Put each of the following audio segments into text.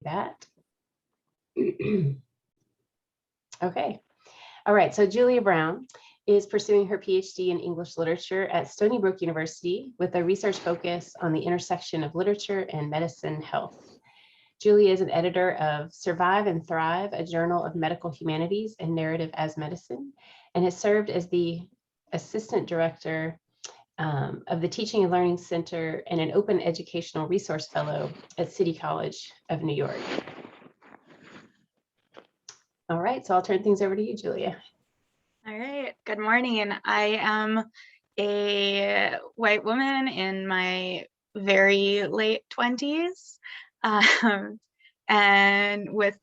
that. Okay. All right. So Julia Brown is pursuing her PhD in English literature at Stony Brook University with a research focus on the intersection of literature and medicine health. Julia is an editor of Survive and Thrive, a journal of medical humanities and narrative as medicine, and has served as the assistant director of the Teaching and Learning Center and an open educational resource fellow at City College of New York. All right, so I'll turn things over to you, Julia. All right, good morning. I am a white woman in my very late 20s and with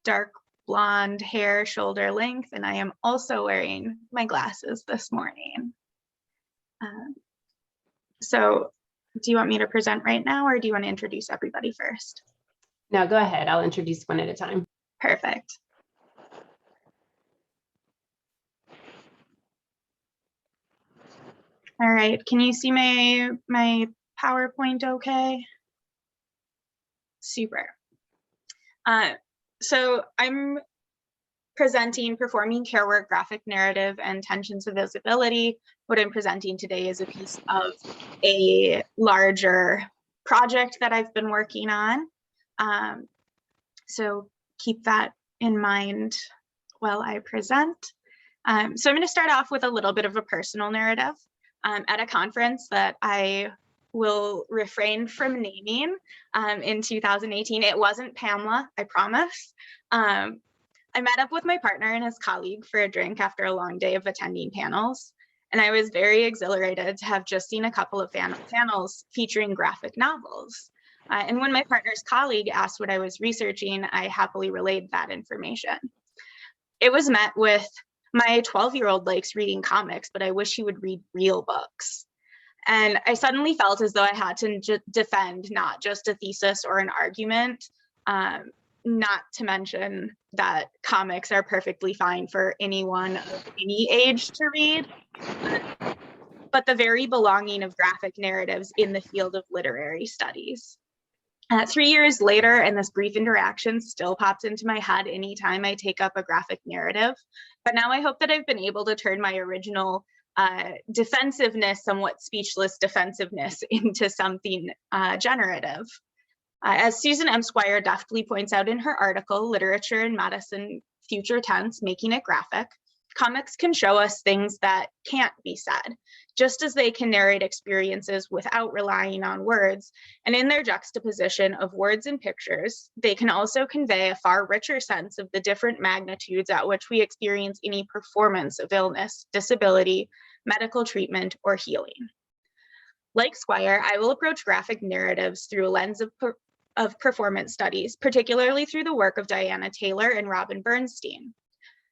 dark blonde hair, shoulder length, and I am also wearing my glasses this morning. So do you want me to present right now, or do you want to introduce everybody first? No, go ahead. I'll introduce one at a time. Perfect. All right, can you see my PowerPoint okay? Super. So I'm presenting Performing Care Work, Graphic Narrative, and Tensions of Visibility. What I'm presenting today is a piece of a larger project that I've been working on. So keep that in mind while I present. So I'm going to start off with a little bit of a personal narrative. At a conference that I will refrain from naming in 2018. It wasn't PAMLA, I promise. I met up with my partner and his colleague for a drink after a long day of attending panels. And I was very exhilarated to have just seen a couple of panels featuring graphic novels. And when my partner's colleague asked what I was researching, I happily relayed that information. It was met with, my 12-year-old likes reading comics, but I wish he would read real books. And I suddenly felt as though I had to defend not just a thesis or an argument, not to mention that comics are perfectly fine for anyone of any age to read, but the very belonging of graphic narratives in the field of literary studies. 3 years later, and this brief interaction still pops into my head anytime I take up a graphic narrative, but now I hope that I've been able to turn my original defensiveness, somewhat speechless defensiveness, into something generative. As Susan M. Squire deftly points out in her article, Literature and Medicine, Future Tense, Making It Graphic, comics can show us things that can't be said, just as they can narrate experiences without relying on words. And in their juxtaposition of words and pictures, they can also convey a far richer sense of the different magnitudes at which we experience any performance of illness, disability, medical treatment, or healing. Like Squire, I will approach graphic narratives through a lens of performance studies, particularly through the work of Diana Taylor and Robin Bernstein.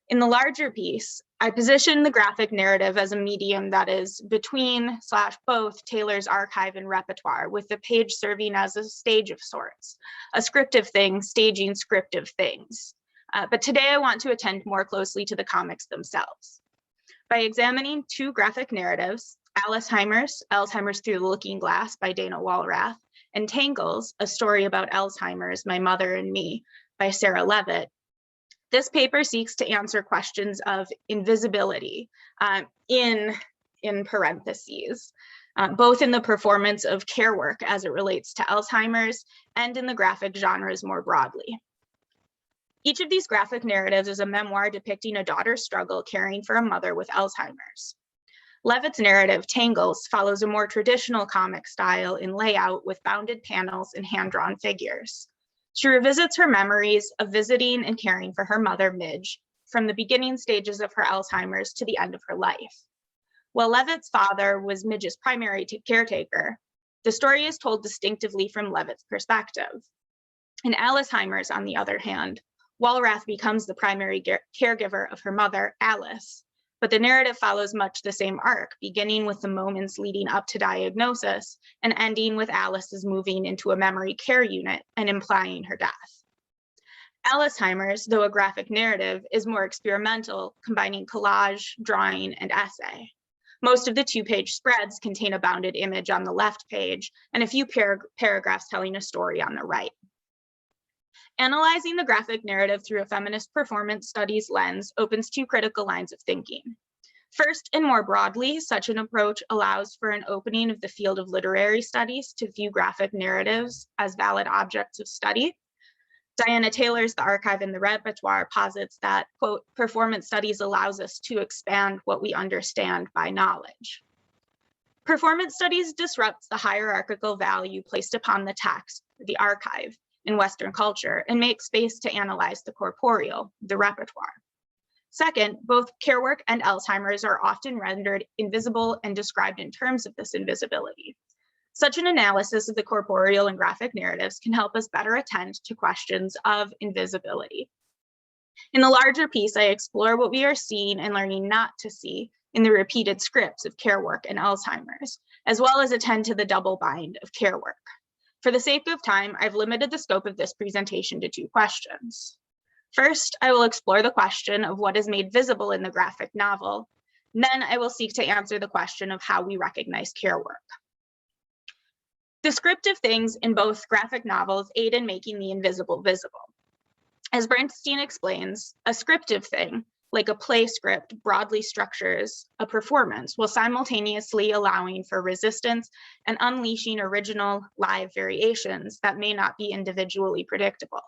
In the larger piece, I position the graphic narrative as a medium that is between/both Taylor's archive and repertoire, with the page serving as a stage of sorts, a scriptive thing staging scriptive things. But today I want to attend more closely to the comics themselves. By examining two graphic narratives, Alzheimer's Through the Looking Glass by Dana Walrath, and Tangles, A Story About Alzheimer's, My Mother and Me by Sarah Levitt, this paper seeks to answer questions of invisibility in parentheses, both in the performance of care work as it relates to Alzheimer's and in the graphic genres more broadly. Each of these graphic narratives is a memoir depicting a daughter's struggle caring for a mother with Alzheimer's. Levitt's narrative, Tangles, follows a more traditional comic style in layout with bounded panels and hand-drawn figures. She revisits her memories of visiting and caring for her mother, Midge, from the beginning stages of her Alzheimer's to the end of her life. While Levitt's father was Midge's primary caretaker, the story is told distinctively from Levitt's perspective. In Alzheimer's, on the other hand, Walrath becomes the primary caregiver of her mother, Alice, but the narrative follows much the same arc, beginning with the moments leading up to diagnosis and ending with Alice's moving into a memory care unit and implying her death. Alzheimer's, though a graphic narrative, is more experimental, combining collage, drawing, and essay. Most of the two-page spreads contain a bounded image on the left page and a few paragraphs telling a story on the right. Analyzing the graphic narrative through a feminist performance studies lens opens two critical lines of thinking. First, and more broadly, such an approach allows for an opening of the field of literary studies to view graphic narratives as valid objects of study. Diana Taylor's The Archive and the Repertoire posits that, quote, performance studies allows us to expand what we understand by knowledge. Performance studies disrupts the hierarchical value placed upon the text, the archive, in Western culture, and makes space to analyze the corporeal, the repertoire. Second, both care work and Alzheimer's are often rendered invisible and described in terms of this invisibility. Such an analysis of the corporeal and graphic narratives can help us better attend to questions of invisibility. In the larger piece, I explore what we are seeing and learning not to see in the repeated scripts of care work and Alzheimer's, as well as attend to the double bind of care work. For the sake of time, I've limited the scope of this presentation to two questions. First, I will explore the question of what is made visible in the graphic novel. Then I will seek to answer the question of how we recognize care work. Descriptive things in both graphic novels aid in making the invisible visible. As Bernstein explains, a scriptive thing, like a play script, broadly structures a performance while simultaneously allowing for resistance and unleashing original live variations that may not be individually predictable.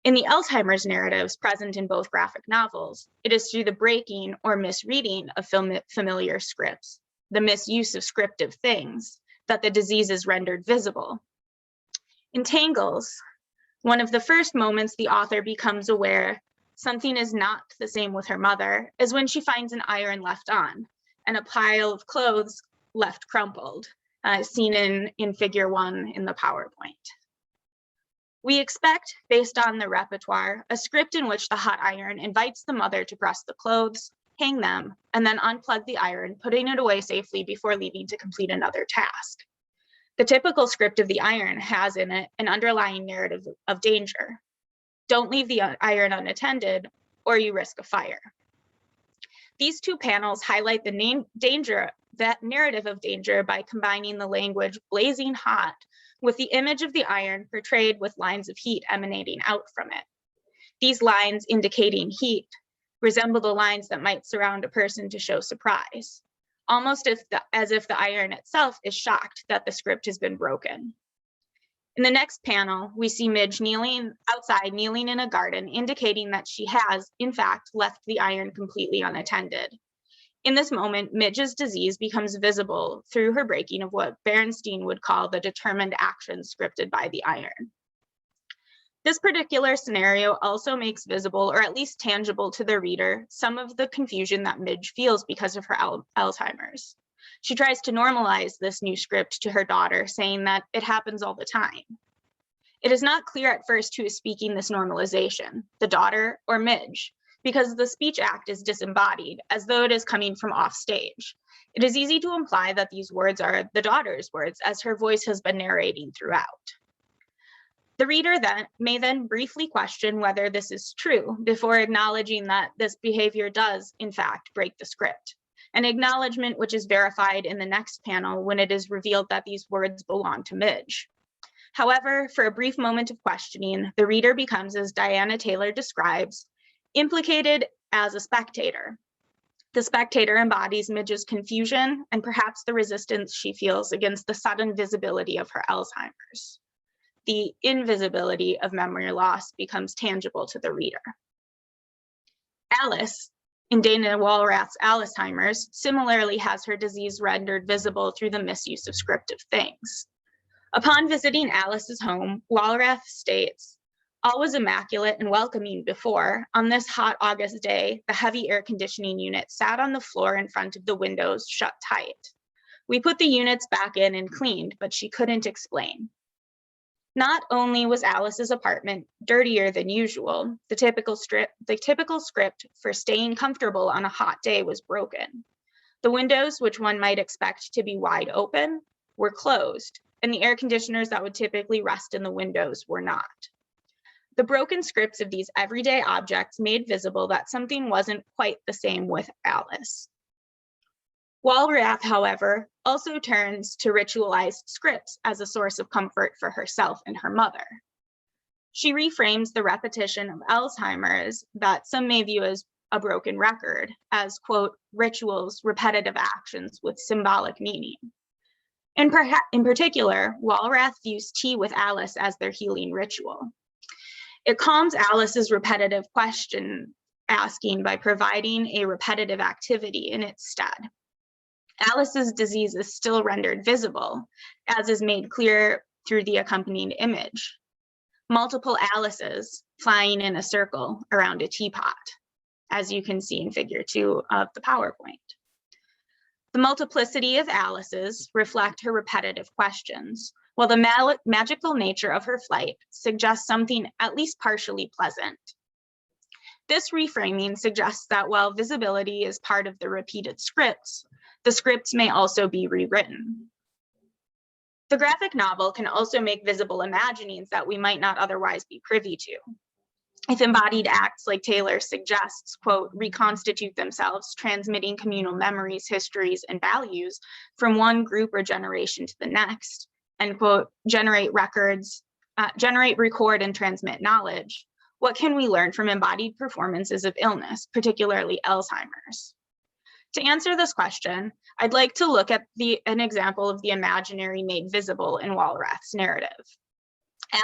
In the Alzheimer's narratives present in both graphic novels, it is through the breaking or misreading of familiar scripts, the misuse of scriptive things, that the disease is rendered visible. In Tangles, one of the first moments the author becomes aware something is not the same with her mother is when she finds an iron left on and a pile of clothes left crumpled, seen in figure 1 in the PowerPoint. We expect, based on the repertoire, a script in which the hot iron invites the mother to press the clothes, hang them, and then unplug the iron, putting it away safely before leaving to complete another task. The typical script of the iron has in it an underlying narrative of danger. Don't leave the iron unattended, or you risk a fire. These two panels highlight the that narrative of danger by combining the language blazing hot with the image of the iron portrayed with lines of heat emanating out from it. These lines indicating heat resemble the lines that might surround a person to show surprise, almost as if the iron itself is shocked that the script has been broken. In the next panel, we see Midge kneeling in a garden, indicating that she has, in fact, left the iron completely unattended. In this moment, Midge's disease becomes visible through her breaking of what Bernstein would call the determined action scripted by the iron. This particular scenario also makes visible, or at least tangible to the reader, some of the confusion that Midge feels because of her Alzheimer's. She tries to normalize this new script to her daughter, saying that it happens all the time. It is not clear at first who is speaking this normalization, the daughter or Midge, because the speech act is disembodied, as though it is coming from off stage. It is easy to imply that these words are the daughter's words, as her voice has been narrating throughout. The reader may then briefly question whether this is true before acknowledging that this behavior does, in fact, break the script, an acknowledgement which is verified in the next panel when it is revealed that these words belong to Midge. However, for a brief moment of questioning, the reader becomes, as Diana Taylor describes, implicated as a spectator. The spectator embodies Midge's confusion and perhaps the resistance she feels against the sudden visibility of her Alzheimer's. The invisibility of memory loss becomes tangible to the reader. Alice, in Dana Walrath's Alzheimer's, similarly has her disease rendered visible through the misuse of scriptive things. Upon visiting Alice's home, Walrath states, "All was immaculate and welcoming before. On this hot August day, the heavy air conditioning unit sat on the floor in front of the windows, shut tight. We put the units back in and cleaned, but she couldn't explain." Not only was Alice's apartment dirtier than usual, the typical script for staying comfortable on a hot day was broken. The windows, which one might expect to be wide open, were closed, and the air conditioners that would typically rest in the windows were not. The broken scripts of these everyday objects made visible that something wasn't quite the same with Alice. Walrath, however, also turns to ritualized scripts as a source of comfort for herself and her mother. She reframes the repetition of Alzheimer's that some may view as a broken record as, quote, rituals, repetitive actions with symbolic meaning. In particular, Walrath views tea with Alice as their healing ritual. It calms Alice's repetitive question asking by providing a repetitive activity in its stead. Alice's disease is still rendered visible, as is made clear through the accompanying image. Multiple Alices flying in a circle around a teapot, as you can see in figure 2 of the PowerPoint. The multiplicity of Alices reflect her repetitive questions, while the magical nature of her flight suggests something at least partially pleasant. This reframing suggests that while visibility is part of the repeated scripts, the scripts may also be rewritten. The graphic novel can also make visible imaginings that we might not otherwise be privy to. If embodied acts, like Taylor suggests, quote, reconstitute themselves, transmitting communal memories, histories, and values from one group or generation to the next, and quote, generate, record, and transmit knowledge, what can we learn from embodied performances of illness, particularly Alzheimer's? To answer this question, I'd like to look at an example of the imaginary made visible in Walrath's narrative.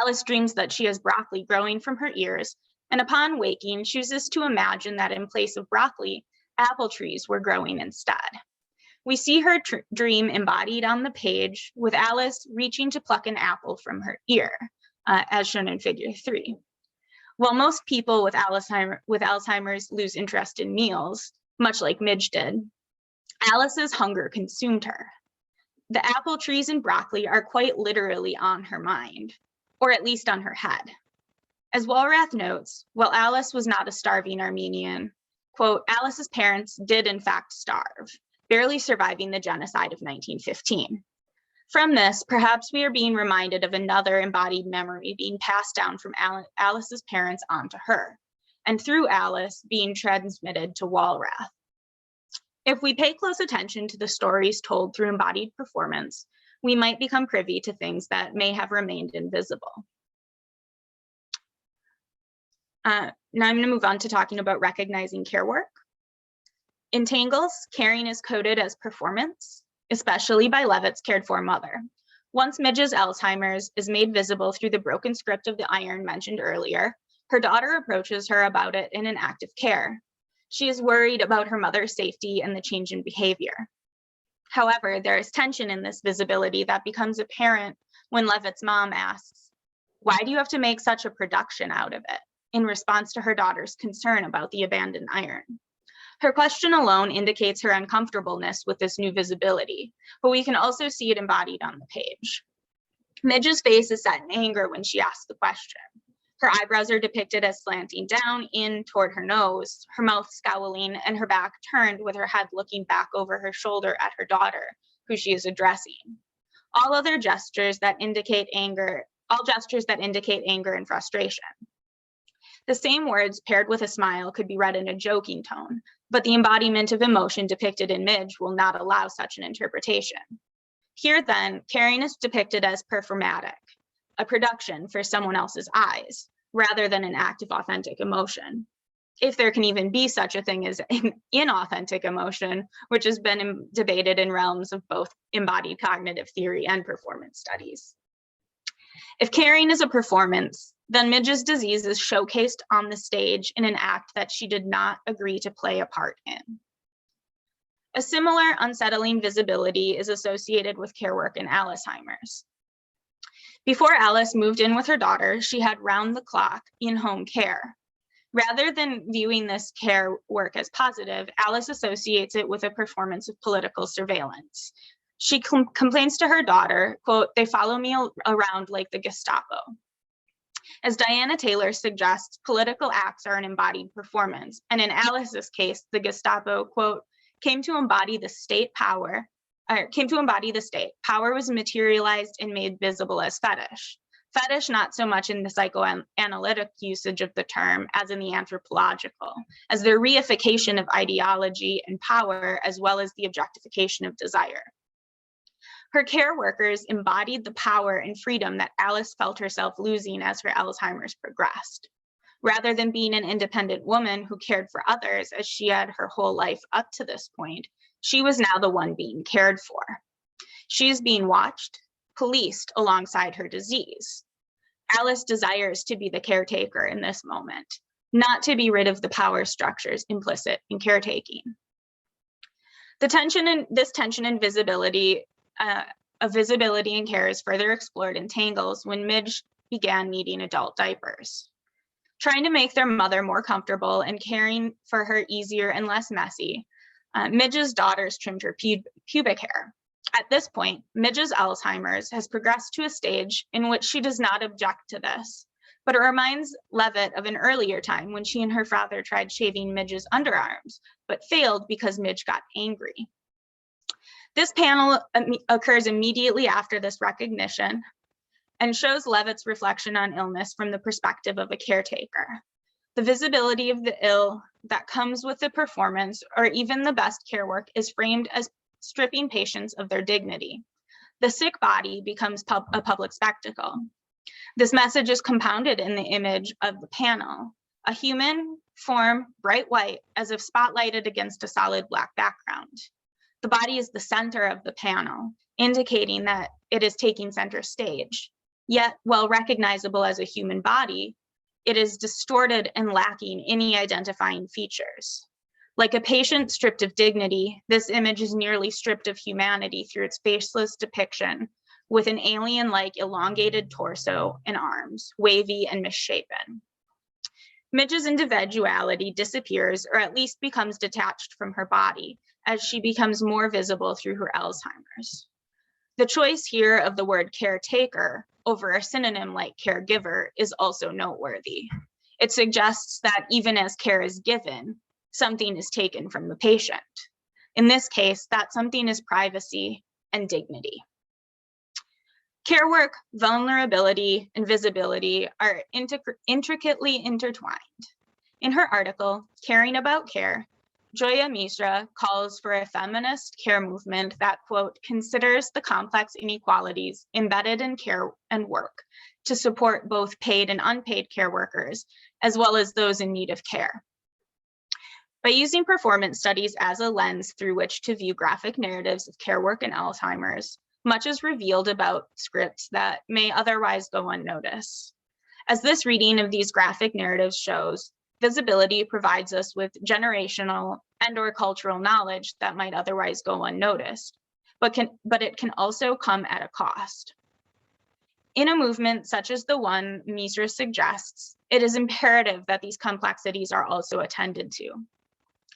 Alice dreams that she has broccoli growing from her ears, and upon waking, chooses to imagine that in place of broccoli, apple trees were growing instead. We see her dream embodied on the page, with Alice reaching to pluck an apple from her ear, as shown in figure 3. While most people with Alzheimer's lose interest in meals, much like Midge did, Alice's hunger consumed her. The apple trees and broccoli are quite literally on her mind, or at least on her head. As Walrath notes, while Alice was not a starving Armenian, quote, Alice's parents did in fact starve, barely surviving the genocide of 1915. From this, perhaps we are being reminded of another embodied memory being passed down from Alice's parents onto her, and through Alice being transmitted to Walrath. If we pay close attention to the stories told through embodied performance, we might become privy to things that may have remained invisible. Now I'm going to move on to talking about recognizing care work. In Tangles, caring is coded as performance, especially by Levitt's cared for mother. Once Midge's Alzheimer's is made visible through the broken script of the iron mentioned earlier, her daughter approaches her about it in an act of care. She is worried about her mother's safety and the change in behavior. However, there is tension in this visibility that becomes apparent when Levitt's mom asks, "Why do you have to make such a production out of it?" in response to her daughter's concern about the abandoned iron. Her question alone indicates her uncomfortableness with this new visibility, but we can also see it embodied on the page. Midge's face is set in anger when she asks the question. Her eyebrows are depicted as slanting down in toward her nose, her mouth scowling, and her back turned with her head looking back over her shoulder at her daughter, who she is addressing. All gestures that indicate anger and frustration. The same words paired with a smile could be read in a joking tone, but the embodiment of emotion depicted in Midge will not allow such an interpretation. Here then, caring is depicted as performatic, a production for someone else's eyes, rather than an act of authentic emotion. If there can even be such a thing as inauthentic emotion, which has been debated in realms of both embodied cognitive theory and performance studies. If caring is a performance, then Midge's disease is showcased on the stage in an act that she did not agree to play a part in. A similar unsettling visibility is associated with care work in Alzheimer's. Before Alice moved in with her daughter, she had round-the-clock in-home care. Rather than viewing this care work as positive, Alice associates it with a performance of political surveillance. She complains to her daughter, quote, "They follow me around like the Gestapo." As Diana Taylor suggests, political acts are an embodied performance, and in Alice's case, the Gestapo, quote, came to embody the state. Power was materialized and made visible as fetish. Fetish not so much in the psychoanalytic usage of the term as in the anthropological, as the reification of ideology and power, as well as the objectification of desire. Her care workers embodied the power and freedom that Alice felt herself losing as her Alzheimer's progressed. Rather than being an independent woman who cared for others as she had her whole life up to this point, she was now the one being cared for. She is being watched, policed alongside her disease. Alice desires to be the caretaker in this moment, not to be rid of the power structures implicit in caretaking. This tension and visibility of visibility in care is further explored in Tangles when Midge began needing adult diapers. Trying to make their mother more comfortable and caring for her easier and less messy, Midge's daughters trimmed her pubic hair. At this point, Midge's Alzheimer's has progressed to a stage in which she does not object to this, but it reminds Levitt of an earlier time when she and her father tried shaving Midge's underarms, but failed because Midge got angry. This panel occurs immediately after this recognition and shows Levitt's reflection on illness from the perspective of a caretaker. The visibility of the ill that comes with the performance or even the best care work is framed as stripping patients of their dignity. The sick body becomes a public spectacle. This message is compounded in the image of the panel, a human form, bright white, as if spotlighted against a solid black background. The body is the center of the panel, indicating that it is taking center stage. Yet, while recognizable as a human body, it is distorted and lacking any identifying features. Like a patient stripped of dignity, this image is nearly stripped of humanity through its faceless depiction, with an alien-like elongated torso and arms, wavy and misshapen. Midge's individuality disappears, or at least becomes detached from her body, as she becomes more visible through her Alzheimer's. The choice here of the word caretaker over a synonym like caregiver is also noteworthy. It suggests that even as care is given, something is taken from the patient. In this case, that something is privacy and dignity. Care work, vulnerability, and visibility are intricately intertwined. In her article, Caring About Care, Joya Misra calls for a feminist care movement that, quote, considers the complex inequalities embedded in care and work to support both paid and unpaid care workers, as well as those in need of care. By using performance studies as a lens through which to view graphic narratives of care work and Alzheimer's, much is revealed about scripts that may otherwise go unnoticed. As this reading of these graphic narratives shows, visibility provides us with generational and/or cultural knowledge that might otherwise go unnoticed, but it can also come at a cost. In a movement such as the one Misra suggests, it is imperative that these complexities are also attended to.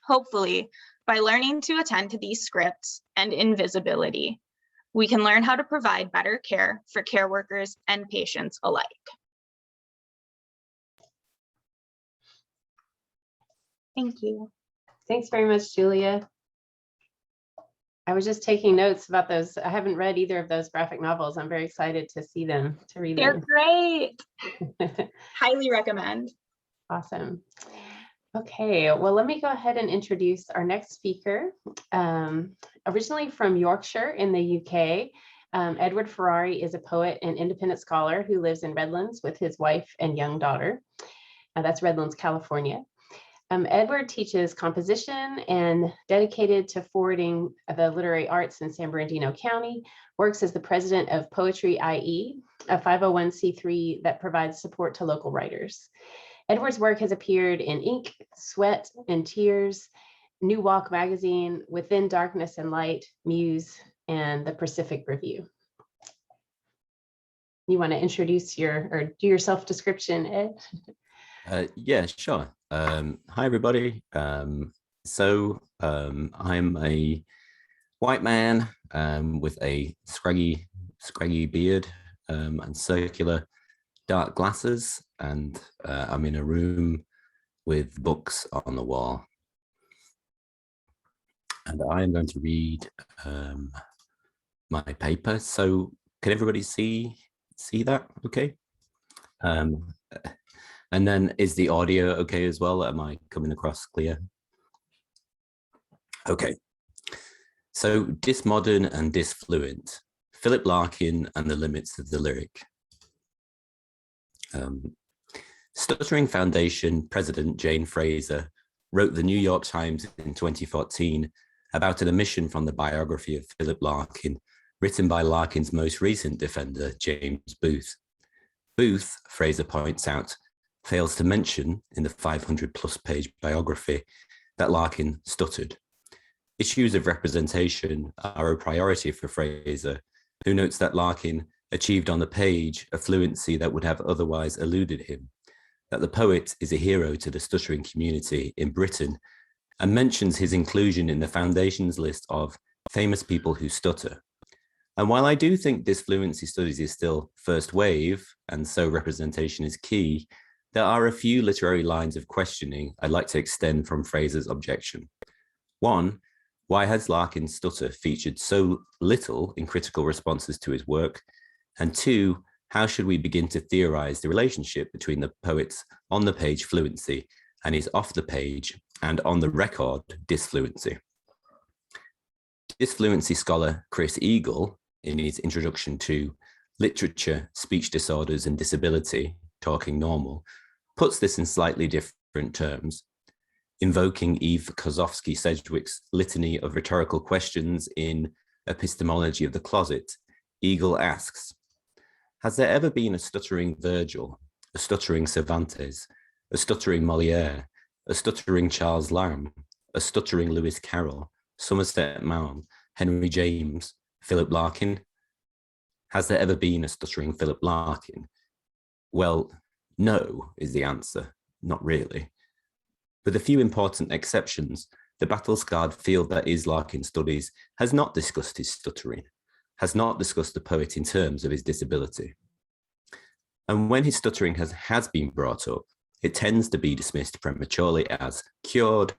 Hopefully, by learning to attend to these scripts and invisibility, we can learn how to provide better care for care workers and patients alike. Thank you. Thanks very much, Julia. I was just taking notes about those. I haven't read either of those graphic novels. I'm very excited to see them, to read They're them. great. Highly recommend. Awesome. Okay, well, let me go ahead and introduce our next speaker. Originally from Yorkshire in the UK, Edward Ferrari is a poet and independent scholar who lives in Redlands with his wife and young daughter. That's Redlands, California. Edward teaches composition and, dedicated to forwarding the literary arts in San Bernardino County, works as the president of Poetry IE, a 501c3 that provides support to local writers. Edward's work has appeared in Ink, Sweat and Tears, New Walk magazine, Within Darkness and Light, Muse, and the Pacific Review. You want to introduce or do your self-description, Ed? Yeah, sure. Hi, everybody. I'm a white man with a scraggy beard and circular dark glasses, and I'm in a room with books on the wall. And I am going to read my paper. So can everybody see that? Okay. And then is the audio okay as well? Am I coming across clear? Okay. So dismodern and disfluent. Philip Larkin and the Limits of the Lyric. Stuttering Foundation President Jane Fraser wrote the New York Times in 2014 about an omission from the biography of Philip Larkin, written by Larkin's most recent defender, James Booth. Booth, Fraser points out, fails to mention in the 500-plus page biography that Larkin stuttered. Issues of representation are a priority for Fraser, who notes that Larkin achieved on the page a fluency that would have otherwise eluded him, that the poet is a hero to the stuttering community in Britain, and mentions his inclusion in the Foundation's list of famous people who stutter. And while I do think this fluency studies is still first wave, and so representation is key, there are a few literary lines of questioning I'd like to extend from Fraser's objection. One, why has Larkin's stutter featured so little in critical responses to his work? And two, how should we begin to theorize the relationship between the poet's on-the-page fluency and his off-the-page and on-the-record disfluency? Disfluency scholar Chris Eagle, in his introduction to Literature, Speech Disorders and Disability, Talking Normal, puts this in slightly different terms. Invoking Eve Kozovsky-Sedgwick's litany of rhetorical questions in Epistemology of the Closet, Eagle asks, has there ever been a stuttering Virgil, a stuttering Cervantes, a stuttering Moliere, a stuttering Charles Lamb, a stuttering Lewis Carroll, Somerset Maugham, Henry James, Philip Larkin? Has there ever been a stuttering Philip Larkin? Well, no is the answer, not really. With a few important exceptions, the battle-scarred field that is Larkin studies has not discussed his stuttering, has not discussed the poet in terms of his disability. And when his stuttering has been brought up, it tends to be dismissed prematurely as cured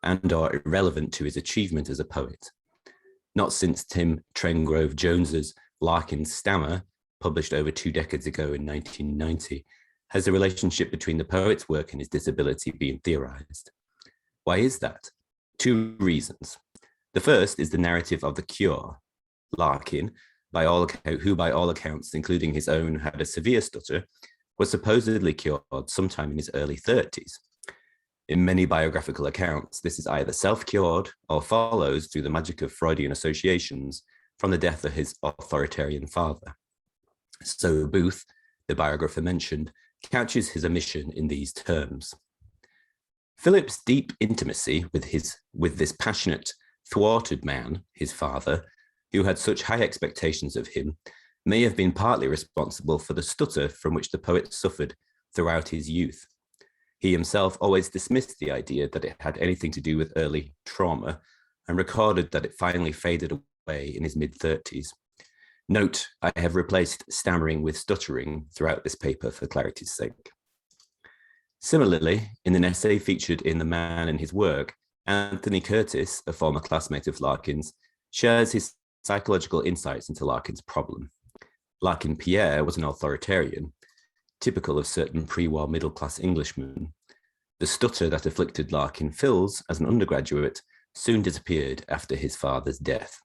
and or irrelevant to his achievement as a poet. Not since Tim Trengrove Jones's Larkin's Stammer, published over 2 decades ago in 1990, has the relationship between the poet's work and his disability been theorized. Why is that? 2 reasons. The first is the narrative of the cure. Larkin, who by all accounts, including his own, had a severe stutter, was supposedly cured sometime in his early 30s. In many biographical accounts, this is either self-cured or follows through the magic of Freudian associations from the death of his authoritarian father. So Booth, the biographer mentioned, couches his omission in these terms. Philip's deep intimacy with this passionate, thwarted man, his father, who had such high expectations of him, may have been partly responsible for the stutter from which the poet suffered throughout his youth. He himself always dismissed the idea that it had anything to do with early trauma and recorded that it finally faded away in his mid-30s. Note, I have replaced stammering with stuttering throughout this paper for clarity's sake. Similarly, in an essay featured in The Man and His Work, Anthony Curtis, a former classmate of Larkin's, shares his psychological insights into Larkin's problem. Larkin Pierre was an authoritarian, typical of certain pre-war middle-class Englishmen. The stutter that afflicted Larkin Phils as an undergraduate soon disappeared after his father's death.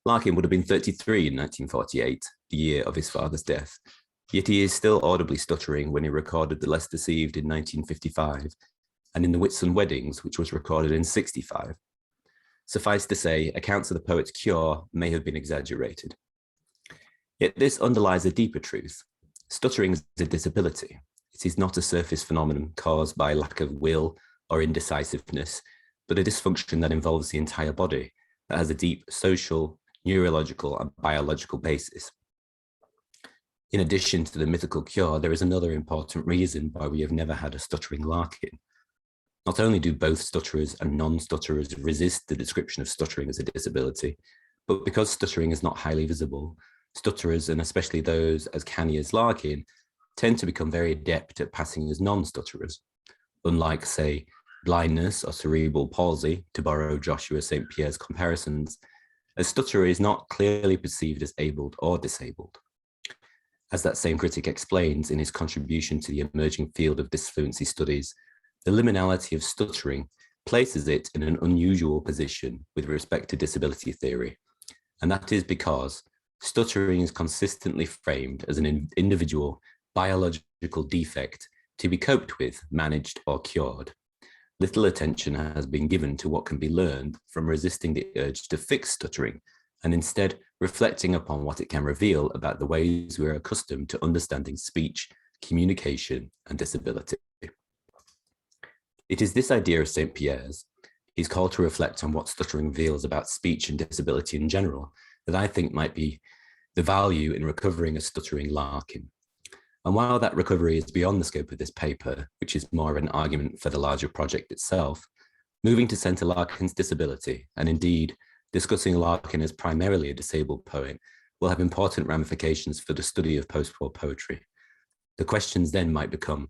Larkin would have been 33 in 1948, the year of his father's death, yet he is still audibly stuttering when he recorded The Less Deceived in 1955 and in The Whitsun Weddings, which was recorded in 65. Suffice to say, accounts of the poet's cure may have been exaggerated. Yet this underlies a deeper truth. Stuttering is a disability. It is not a surface phenomenon caused by lack of will or indecisiveness, but a dysfunction that involves the entire body, that has a deep social, neurological, and biological basis. In addition to the mythical cure, there is another important reason why we have never had a stuttering Larkin. Not only do both stutterers and non-stutterers resist the description of stuttering as a disability, but because stuttering is not highly visible, stutterers, and especially those as canny as Larkin, tend to become very adept at passing as non-stutterers. Unlike, say, blindness or cerebral palsy, to borrow Joshua St. Pierre's comparisons, a stutterer is not clearly perceived as abled or disabled. As that same critic explains in his contribution to the emerging field of disfluency studies, the liminality of stuttering places it in an unusual position with respect to disability theory, and that is because stuttering is consistently framed as an individual biological defect to be coped with, managed, or cured. Little attention has been given to what can be learned from resisting the urge to fix stuttering, and instead reflecting upon what it can reveal about the ways we are accustomed to understanding speech, communication, and disability. It is this idea of St. Pierre's, his call to reflect on what stuttering reveals about speech and disability in general, that I think might be the value in recovering a stuttering Larkin. And while that recovery is beyond the scope of this paper, which is more of an argument for the larger project itself, moving to centre Larkin's disability, and indeed discussing Larkin as primarily a disabled poet, will have important ramifications for the study of post-war poetry. The questions then might become,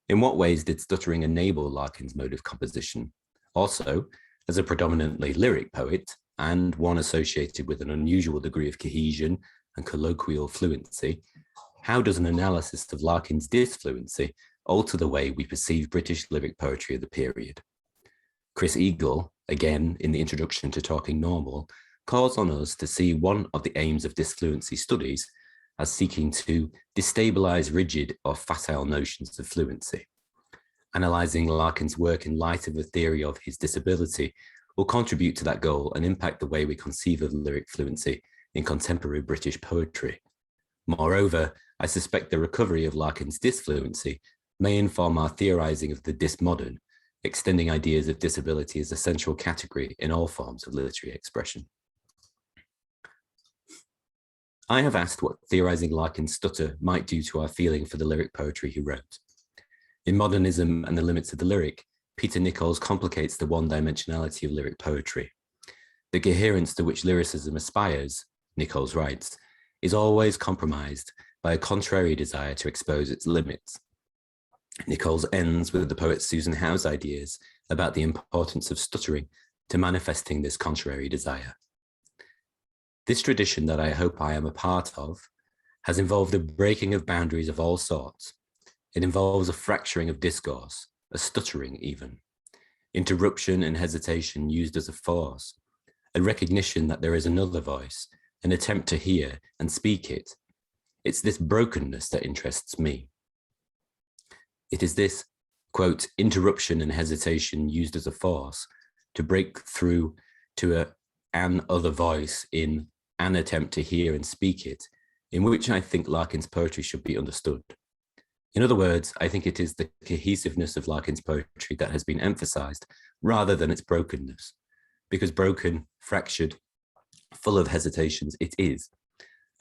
in what ways did stuttering enable Larkin's mode of composition? Also, as a predominantly lyric poet, and one associated with an unusual degree of cohesion and colloquial fluency, how does an analysis of Larkin's disfluency alter the way we perceive British lyric poetry of the period? Chris Eagle, again in the introduction to Talking Normal, calls on us to see one of the aims of disfluency studies as seeking to destabilize rigid or facile notions of fluency. Analysing Larkin's work in light of a theory of his disability will contribute to that goal and impact the way we conceive of lyric fluency in contemporary British poetry. Moreover, I suspect the recovery of Larkin's disfluency may inform our theorising of the dismodern, extending ideas of disability as a central category in all forms of literary expression. I have asked what theorising Larkin's stutter might do to our feeling for the lyric poetry he wrote. In Modernism and the Limits of the Lyric, Peter Nichols complicates the one-dimensionality of lyric poetry. The coherence to which lyricism aspires, Nichols writes, is always compromised by a contrary desire to expose its limits. Nichols ends with the poet Susan Howe's ideas about the importance of stuttering to manifesting this contrary desire. This tradition that I hope I am a part of has involved a breaking of boundaries of all sorts. It involves a fracturing of discourse, a stuttering even, interruption and hesitation used as a force, a recognition that there is another voice, an attempt to hear and speak it. It's this brokenness that interests me. It is this, quote, interruption and hesitation used as a force to break through to an other voice in an attempt to hear and speak it, in which I think Larkin's poetry should be understood. In other words, I think it is the cohesiveness of Larkin's poetry that has been emphasized rather than its brokenness, because broken, fractured, full of hesitations, it is.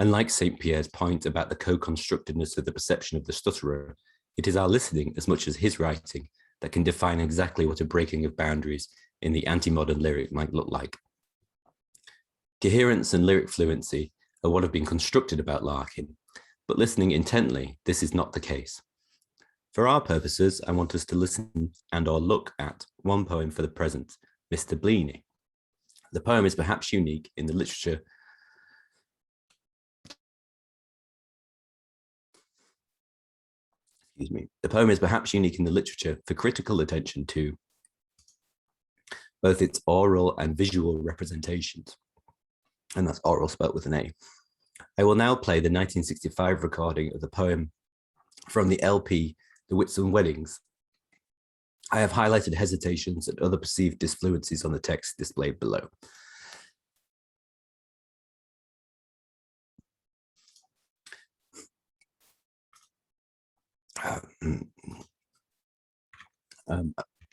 And like St. Pierre's point about the co-constructedness of the perception of the stutterer, it is our listening as much as his writing that can define exactly what a breaking of boundaries in the anti-modern lyric might look like. Coherence and lyric fluency are what have been constructed about Larkin, but listening intently, this is not the case. For our purposes, I want us to listen and or look at one poem for the present, Mr. Bleeny. The poem is perhaps unique in the literature The poem is perhaps unique in the literature for critical attention to both its oral and visual representations. And that's oral spelt with an A. I will now play the 1965 recording of the poem from the LP, The Whitsun Weddings. I have highlighted hesitations and other perceived disfluencies on the text displayed below.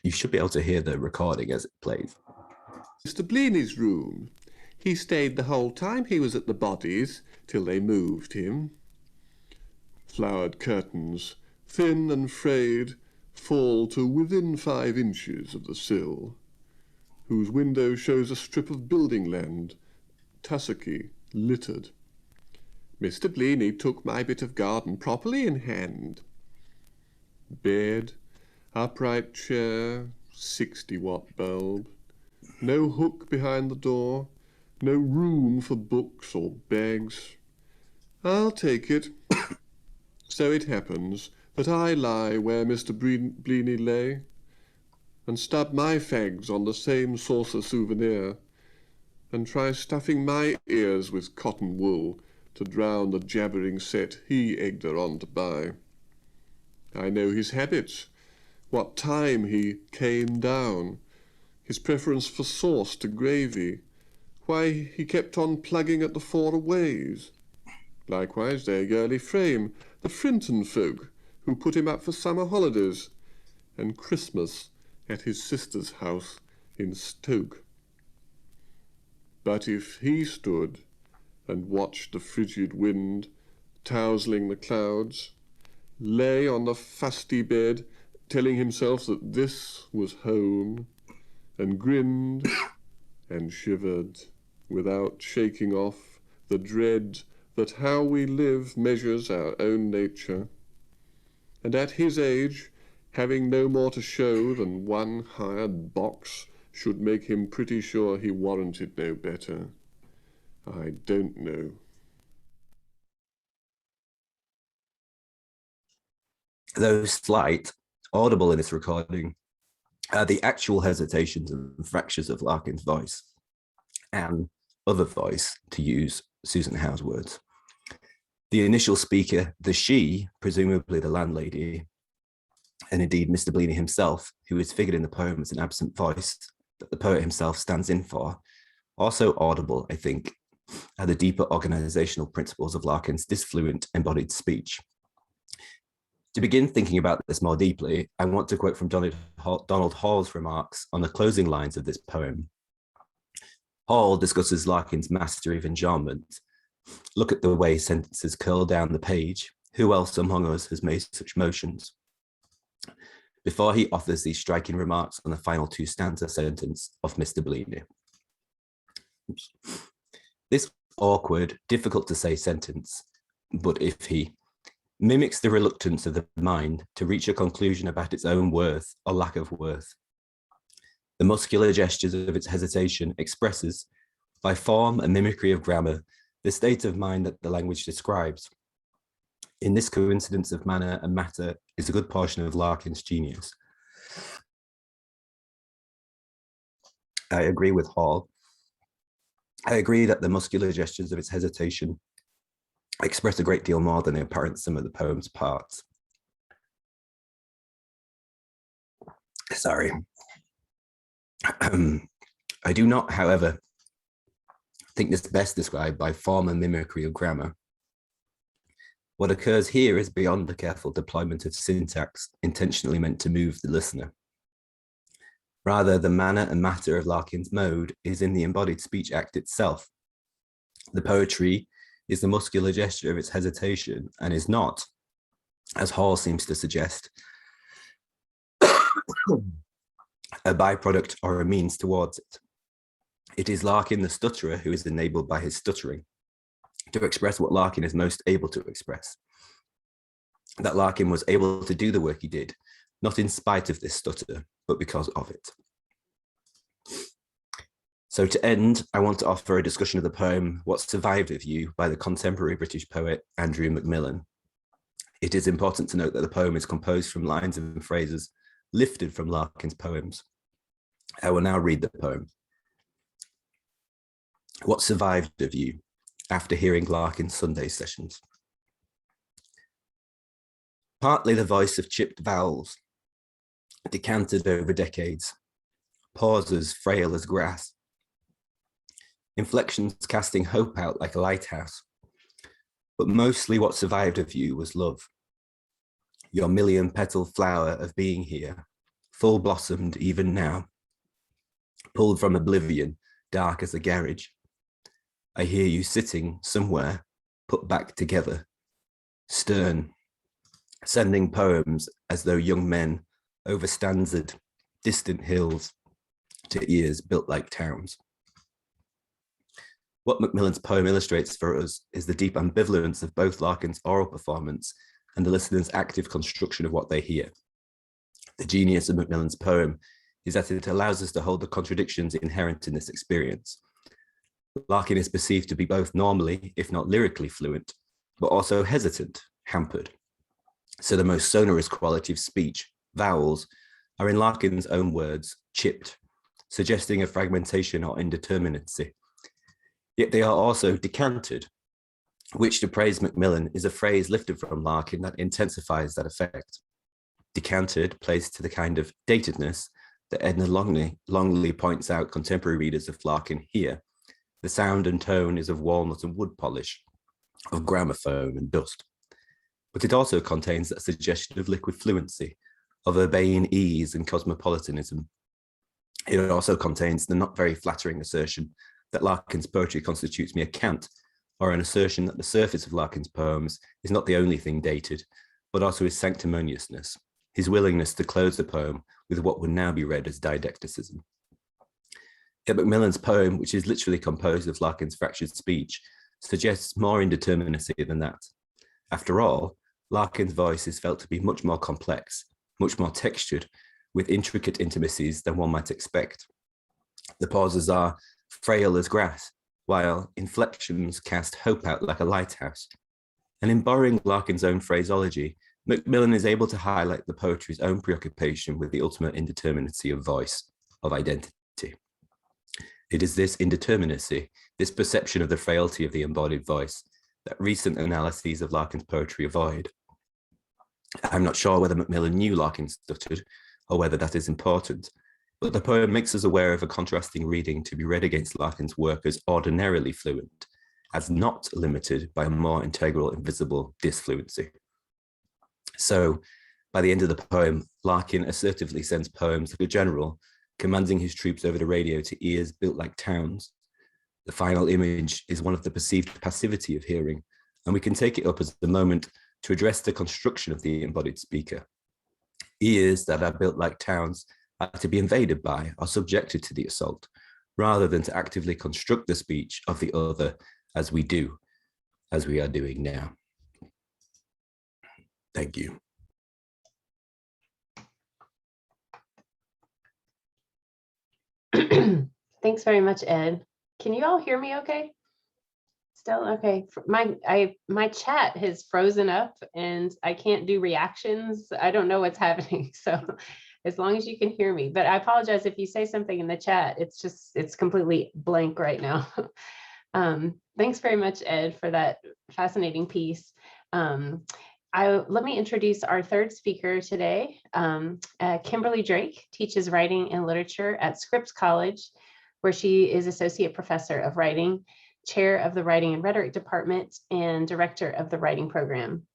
You should be able to hear the recording as it plays. Mr. Bleeny's room. He stayed the whole time he was at the bodies, till they moved him. Flowered curtains, thin and frayed, fall to within 5 inches of the sill, whose window shows a strip of building land, tussocky, littered. Mr. Bleeny took my bit of garden properly in hand. Bed, upright chair, 60-watt bulb, no hook behind the door, no room for books or bags. I'll take it. So it happens that I lie where Mr. Bleeny lay, and stub my fags on the same saucer souvenir, and try stuffing my ears with cotton wool to drown the jabbering set he egged her on to buy. I know his habits, what time he came down, his preference for sauce to gravy, why he kept on plugging at the Four Aways. Likewise their girly frame, the Frinton folk, who put him up for summer holidays, and Christmas at his sister's house in Stoke. But if he stood and watched the frigid wind tousling the clouds, lay on the fusty bed telling himself that this was home, and grinned and shivered without shaking off the dread that how we live measures our own nature, and at his age, having no more to show than one hired box, should make him pretty sure he warranted no better. I don't know. Though slight, audible in this recording are the actual hesitations and fractures of Larkin's voice, and other voice, to use Susan Howe's words. The initial speaker, the she, presumably the landlady, and indeed Mr. Bleaney himself, who is figured in the poem as an absent voice that the poet himself stands in for, also audible, I think, are the deeper organizational principles of Larkin's disfluent embodied speech. To begin thinking about this more deeply, I want to quote from Donald Hall's remarks on the closing lines of this poem. Hall discusses Larkin's mastery of enjambment. Look at the way sentences curl down the page. Who else among us has made such motions? Before he offers these striking remarks on the final two stanza sentence of Mr. Bleaney. This awkward, difficult to say sentence, but if he mimics the reluctance of the mind to reach a conclusion about its own worth or lack of worth. The muscular gestures of its hesitation expresses, by form and mimicry of grammar, the state of mind that the language describes. In this coincidence of manner and matter is a good portion of Larkin's genius. I agree with Hall. I agree that the muscular gestures of its hesitation express a great deal more than the apparent sum of the poem's parts. Sorry. I do not, however, think this best described by form and mimicry of grammar. What occurs here is beyond the careful deployment of syntax intentionally meant to move the listener. Rather, the manner and matter of Larkin's mode is in the embodied speech act itself. The poetry is the muscular gesture of its hesitation and is not, as Hall seems to suggest, a byproduct or a means towards it. It is Larkin the stutterer who is enabled by his stuttering to express what Larkin is most able to express. That Larkin was able to do the work he did, not in spite of this stutter, but because of it. So to end, I want to offer a discussion of the poem What Survived of You by the contemporary British poet Andrew Macmillan. It is important to note that the poem is composed from lines and phrases lifted from Larkin's poems. I will now read the poem. What survived of you after hearing Larkin's Sunday sessions? Partly the voice of chipped vowels, decanted over decades, pauses frail as grass, inflections casting hope out like a lighthouse. But mostly what survived of you was love. Your million-petal flower of being here, full blossomed even now, pulled from oblivion, dark as a garage. I hear you sitting somewhere, put back together, stern, sending poems as though young men over stanzard, distant hills to ears built like towns. What Macmillan's poem illustrates for us is the deep ambivalence of both Larkin's oral performance and the listener's active construction of what they hear. The genius of Macmillan's poem is that it allows us to hold the contradictions inherent in this experience. Larkin is perceived to be both normally, if not lyrically fluent, but also hesitant, hampered. So the most sonorous quality of speech, vowels, are in Larkin's own words, chipped, suggesting a fragmentation or indeterminacy, Yet they are also decanted, which, to praise Macmillan, is a phrase lifted from Larkin that intensifies that effect. Decanted plays to the kind of datedness that Edna Longley points out contemporary readers of Larkin here. The sound and tone is of walnut and wood polish, of gramophone and dust. But it also contains that suggestion of liquid fluency, of urbane ease and cosmopolitanism. It also contains the not very flattering assertion that Larkin's poetry constitutes mere cant, or an assertion that the surface of Larkin's poems is not the only thing dated, but also his sanctimoniousness, his willingness to close the poem with what would now be read as didacticism. Yet Macmillan's poem, which is literally composed of Larkin's fractured speech, suggests more indeterminacy than that. After all, Larkin's voice is felt to be much more complex, much more textured, with intricate intimacies than one might expect. The pauses are frail as grass, while inflections cast hope out like a lighthouse. And in borrowing Larkin's own phraseology, Macmillan is able to highlight the poetry's own preoccupation with the ultimate indeterminacy of voice, of identity. It is this indeterminacy, this perception of the frailty of the embodied voice, that recent analyses of Larkin's poetry avoid. I'm not sure whether Macmillan knew Larkin stuttered, or whether that is important, but the poem makes us aware of a contrasting reading to be read against Larkin's work as ordinarily fluent, as not limited by a more integral and visible disfluency. So, by the end of the poem, Larkin assertively sends poems like a general, commanding his troops over the radio to ears built like towns. The final image is one of the perceived passivity of hearing, and we can take it up as the moment to address the construction of the embodied speaker. Ears that are built like towns are to be invaded by or subjected to the assault, rather than to actively construct the speech of the other as we are doing now. Thank you. Thanks very much, Ed. Can you all hear me okay? Still okay. My chat has frozen up and I can't do reactions. I don't know what's happening. So as long as you can hear me, but I apologize if you say something in the chat. It's completely blank right now. Thanks very much, Ed, for that fascinating piece. Let me introduce our third speaker today. Kimberly Drake teaches writing and literature at Scripps College, where she is Associate Professor of Writing, Chair of the Writing and Rhetoric Department, and Director of the Writing Program.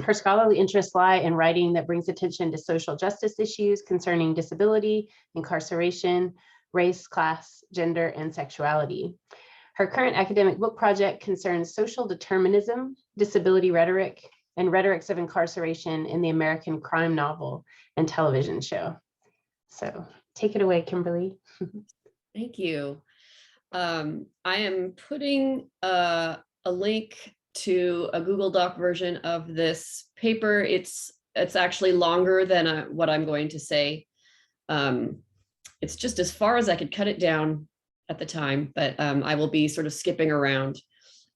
Her scholarly interests lie in writing that brings attention to social justice issues concerning disability, incarceration, race, class, gender, and sexuality. Her current academic book project concerns social determinism, disability rhetoric, and rhetorics of incarceration in the American crime novel and television show. So take it away, Kimberly. Thank you. I am putting a link to a Google Doc version of this paper. It's actually longer than what I'm going to say. It's just as far as I could cut it down at the time, but I will be sort of skipping around.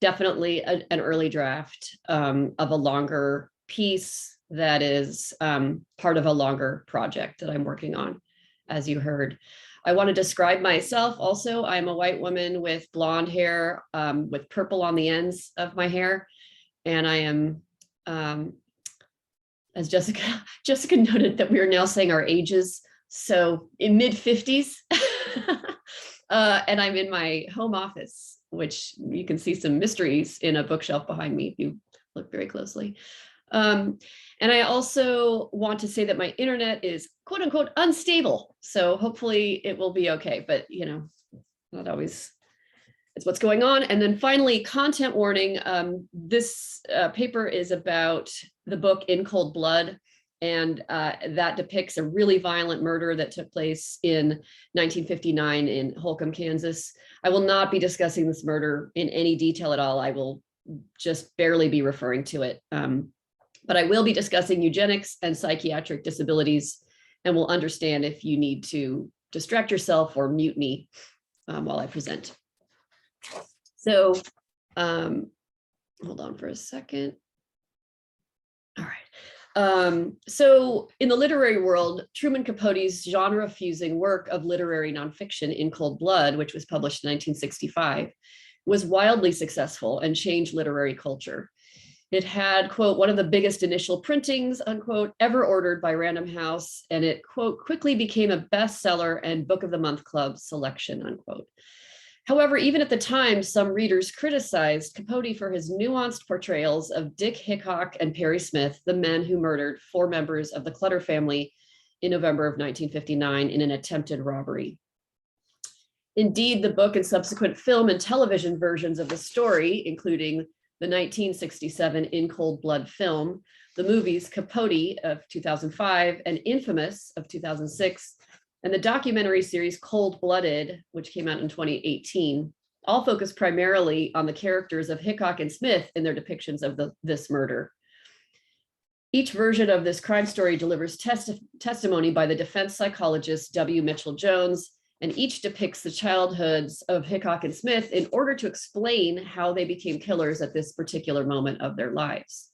Definitely an early draft of a longer piece that is part of a longer project that I'm working on, as you heard. I want to describe myself also. I'm a white woman with blonde hair, with purple on the ends of my hair. And I am, as Jessica noted, that we are now saying our ages. So in mid-50s, and I'm in my home office, which you can see some mysteries in a bookshelf behind me if you look very closely. And I also want to say that my internet is quote unquote unstable. So hopefully it will be okay, but you know, not always, it's what's going on. And then finally, content warning. This paper is about the book In Cold Blood. And that depicts a really violent murder that took place in 1959 in Holcomb, Kansas. I will not be discussing this murder in any detail at all. I will just barely be referring to it. But I will be discussing eugenics and psychiatric disabilities, and will understand if you need to distract yourself or mute me while I present. So hold on for a second. All right. So in the literary world, Truman Capote's genre-fusing work of literary nonfiction In Cold Blood, which was published in 1965, was wildly successful and changed literary culture. It had, quote, one of the biggest initial printings, unquote, ever ordered by Random House, and it, quote, quickly became a bestseller and Book of the Month Club selection, unquote. However, even at the time, some readers criticized Capote for his nuanced portrayals of Dick Hickok and Perry Smith, the men who murdered 4 members of the Clutter family in November of 1959 in an attempted robbery. Indeed, the book and subsequent film and television versions of the story, including the 1967 In Cold Blood film, the movies Capote of 2005 and Infamous of 2006, and the documentary series Cold Blooded, which came out in 2018, all focus primarily on the characters of Hickok and Smith in their depictions of this murder. Each version of this crime story delivers testimony by the defense psychologist W. Mitchell Jones, and each depicts the childhoods of Hickok and Smith in order to explain how they became killers at this particular moment of their lives.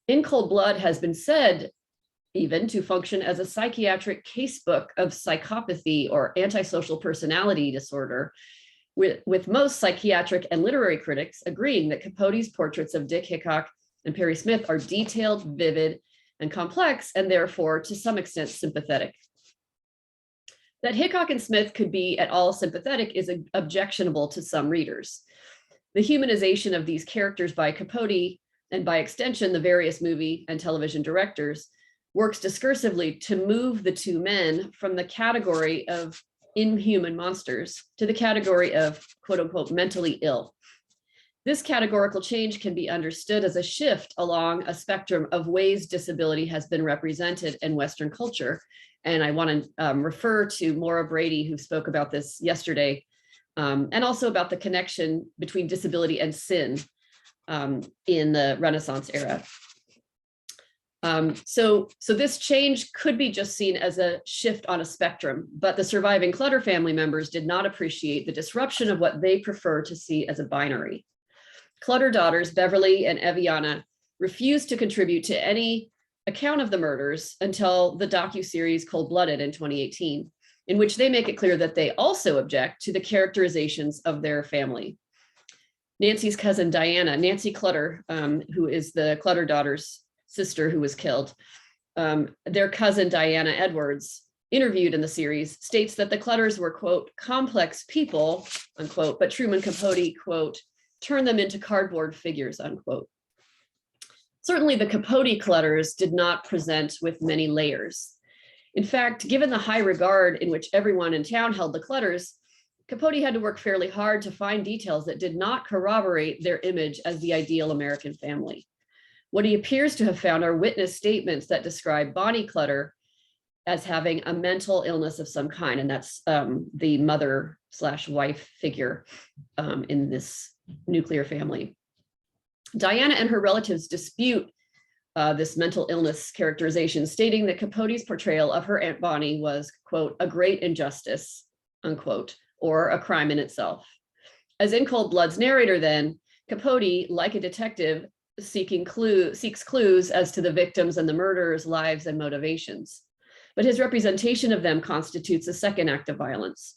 In Cold Blood has been said even to function as a psychiatric casebook of psychopathy or antisocial personality disorder, with most psychiatric and literary critics agreeing that Capote's portraits of Dick Hickok and Perry Smith are detailed, vivid, and complex, and therefore, to some extent, sympathetic. That Hickok and Smith could be at all sympathetic is objectionable to some readers. The humanization of these characters by Capote, and by extension, the various movie and television directors, works discursively to move the 2 men from the category of inhuman monsters to the category of, quote unquote, mentally ill. This categorical change can be understood as a shift along a spectrum of ways disability has been represented in Western culture. And I want to refer to Maura Brady, who spoke about this yesterday, and also about the connection between disability and sin in the Renaissance era. So this change could be just seen as a shift on a spectrum, but the surviving Clutter family members did not appreciate the disruption of what they prefer to see as a binary. Clutter daughters, Beverly and Eviana, refused to contribute to any account of the murders until the docuseries Cold Blooded in 2018, in which they make it clear that they also object to the characterizations of their family. Nancy's cousin Diana, Nancy Clutter, who is the Clutter daughter's sister who was killed, their cousin Diana Edwards, interviewed in the series, states that the Clutters were, quote, complex people, unquote, but Truman Capote, quote, turned them into cardboard figures, unquote. Certainly the Capote Clutters did not present with many layers. In fact, given the high regard in which everyone in town held the Clutters, Capote had to work fairly hard to find details that did not corroborate their image as the ideal American family. What he appears to have found are witness statements that describe Bonnie Clutter as having a mental illness of some kind, and that's the mother/wife figure in this nuclear family. Diana and her relatives dispute this mental illness characterization, stating that Capote's portrayal of her Aunt Bonnie was, quote, a great injustice, unquote, or a crime in itself. As in Cold Blood's narrator then, Capote, like a detective, seeks clues as to the victims and the murderers' lives and motivations. But his representation of them constitutes a second act of violence.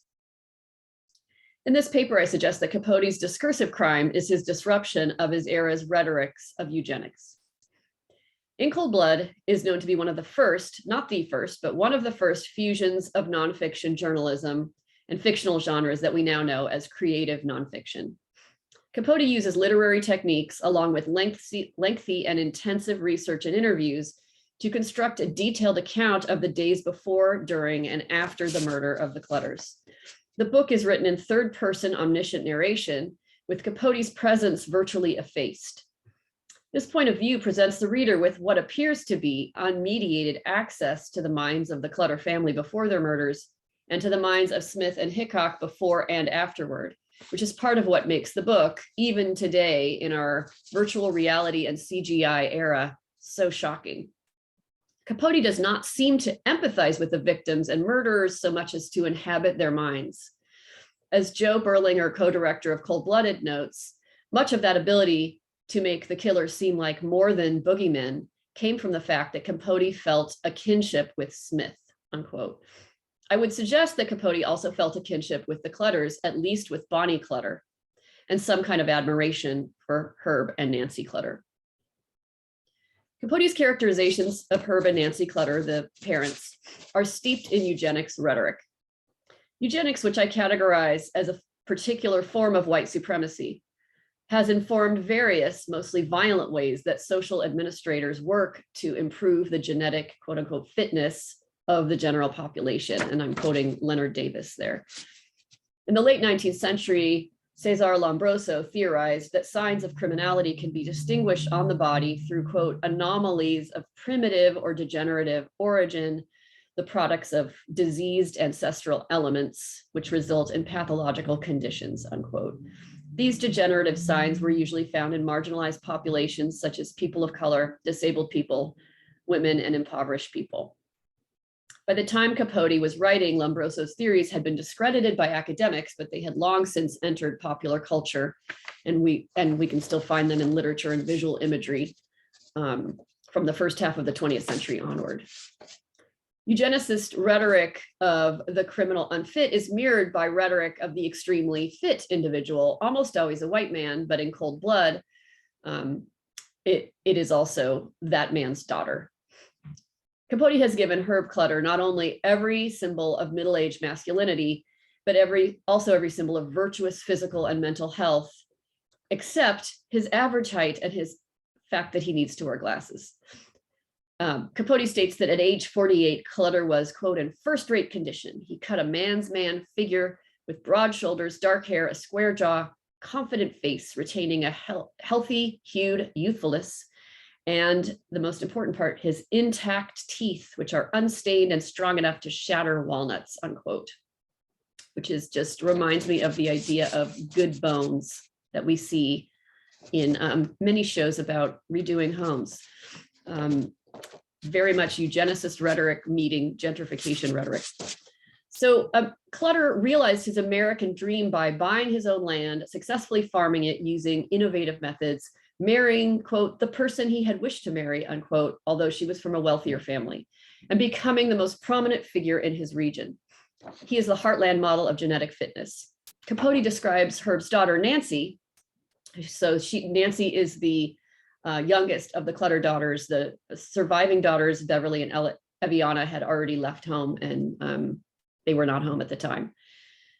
In this paper, I suggest that Capote's discursive crime is his disruption of his era's rhetorics of eugenics. In Cold Blood is known to be one of the first, not the first, but one of the first fusions of nonfiction journalism and fictional genres that we now know as creative nonfiction. Capote uses literary techniques along with lengthy and intensive research and interviews to construct a detailed account of the days before, during, and after the murder of the Clutters. The book is written in third-person omniscient narration, with Capote's presence virtually effaced. This point of view presents the reader with what appears to be unmediated access to the minds of the Clutter family before their murders, and to the minds of Smith and Hickok before and afterward, which is part of what makes the book, even today in our virtual reality and CGI era, so shocking. Capote does not seem to empathize with the victims and murderers so much as to inhabit their minds. As Joe Berlinger, co-director of Cold Blooded, notes, much of that ability to make the killers seem like more than boogeymen came from the fact that Capote felt a kinship with Smith, unquote. I would suggest that Capote also felt a kinship with the Clutters, at least with Bonnie Clutter, and some kind of admiration for Herb and Nancy Clutter. Capote's characterizations of Herb and Nancy Clutter, the parents, are steeped in eugenics rhetoric. Eugenics, which I categorize as a particular form of white supremacy, has informed various, mostly violent ways that social administrators work to improve the genetic, quote unquote, fitness of the general population. And I'm quoting Leonard Davis there. In the late 19th century, Cesar Lombroso theorized that signs of criminality can be distinguished on the body through, quote, anomalies of primitive or degenerative origin, the products of diseased ancestral elements, which result in pathological conditions, unquote. These degenerative signs were usually found in marginalized populations such as people of color, disabled people, women, and impoverished people. By the time Capote was writing, Lombroso's theories had been discredited by academics, but they had long since entered popular culture, and we can still find them in literature and visual imagery from the first half of the 20th century onward. Eugenicist rhetoric of the criminal unfit is mirrored by rhetoric of the extremely fit individual, almost always a white man, but in cold blood, it is also that man's daughter. Capote has given Herb Clutter not only every symbol of middle-aged masculinity, but also every symbol of virtuous physical and mental health, except his average height and his fact that he needs to wear glasses. Capote states that at age 48, Clutter was, quote, in first-rate condition. He cut a man's man figure with broad shoulders, dark hair, a square jaw, confident face, retaining a healthy, hued youthfulness, and the most important part, his intact teeth, which are unstained and strong enough to shatter walnuts, unquote, which is just reminds me of the idea of good bones that we see in many shows about redoing homes. Very much eugenicist rhetoric meeting gentrification rhetoric. So Clutter realized his American dream by buying his own land, successfully farming it using innovative methods, marrying, quote, the person he had wished to marry, unquote, although she was from a wealthier family, and becoming the most prominent figure in his region. He is the heartland model of genetic fitness. Capote describes Herb's daughter, Nancy. So Nancy is the youngest of the Clutter daughters. The surviving daughters, Beverly and Eviana, had already left home, and they were not home at the time.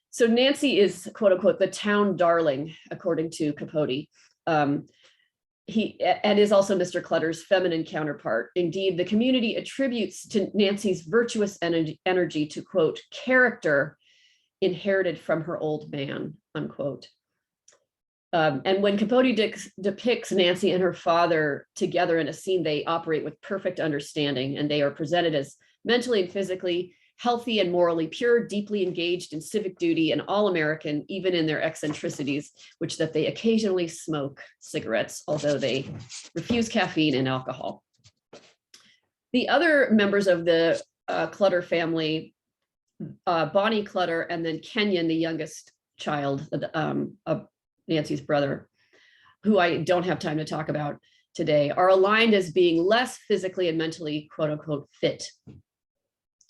So Nancy is, quote unquote, the town darling, according to Capote. He is also Mr. Clutter's feminine counterpart. Indeed, the community attributes to Nancy's virtuous energy to, quote, character inherited from her old man, unquote. And when Capote depicts Nancy and her father together in a scene, they operate with perfect understanding, and they are presented as mentally and physically healthy and morally pure, deeply engaged in civic duty, and all-American, even in their eccentricities, which that they occasionally smoke cigarettes, although they refuse caffeine and alcohol. The other members of the Clutter family, Bonnie Clutter and then Kenyon, the youngest child of Nancy's brother, who I don't have time to talk about today, are aligned as being less physically and mentally, quote unquote, fit.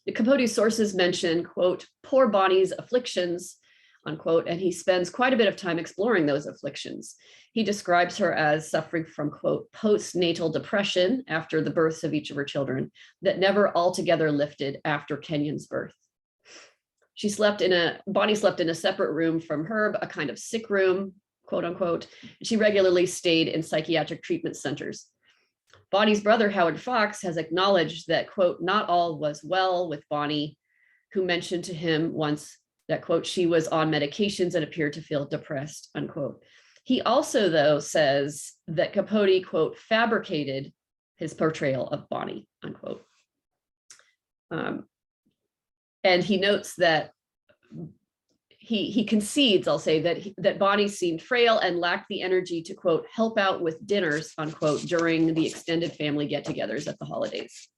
The Capote sources mention, quote, poor Bonnie's afflictions, unquote, and he spends quite a bit of time exploring those afflictions. He describes her as suffering from, quote, postnatal depression after the births of each of her children that never altogether lifted after Kenyon's birth. Bonnie slept in a separate room from Herb, a kind of sick room, quote unquote. She regularly stayed in psychiatric treatment centers. Bonnie's brother, Howard Fox, has acknowledged that, quote, not all was well with Bonnie, who mentioned to him once that, quote, she was on medications and appeared to feel depressed, unquote. He also, though, says that Capote, quote, fabricated his portrayal of Bonnie, unquote. And he notes that he concedes, I'll say, that Bonnie seemed frail and lacked the energy to, quote, help out with dinners, unquote, during the extended family get-togethers at the holidays.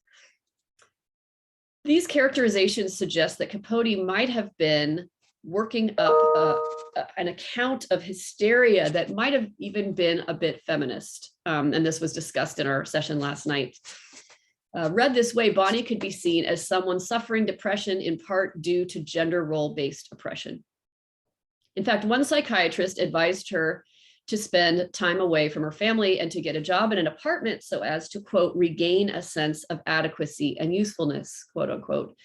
These characterizations suggest that Capote might have been working up an account of hysteria that might have even been a bit feminist. And this was discussed in our session last night. Read this way, Bonnie could be seen as someone suffering depression in part due to gender role-based oppression. In fact, one psychiatrist advised her to spend time away from her family and to get a job in an apartment so as to, quote, regain a sense of adequacy and usefulness, quote unquote.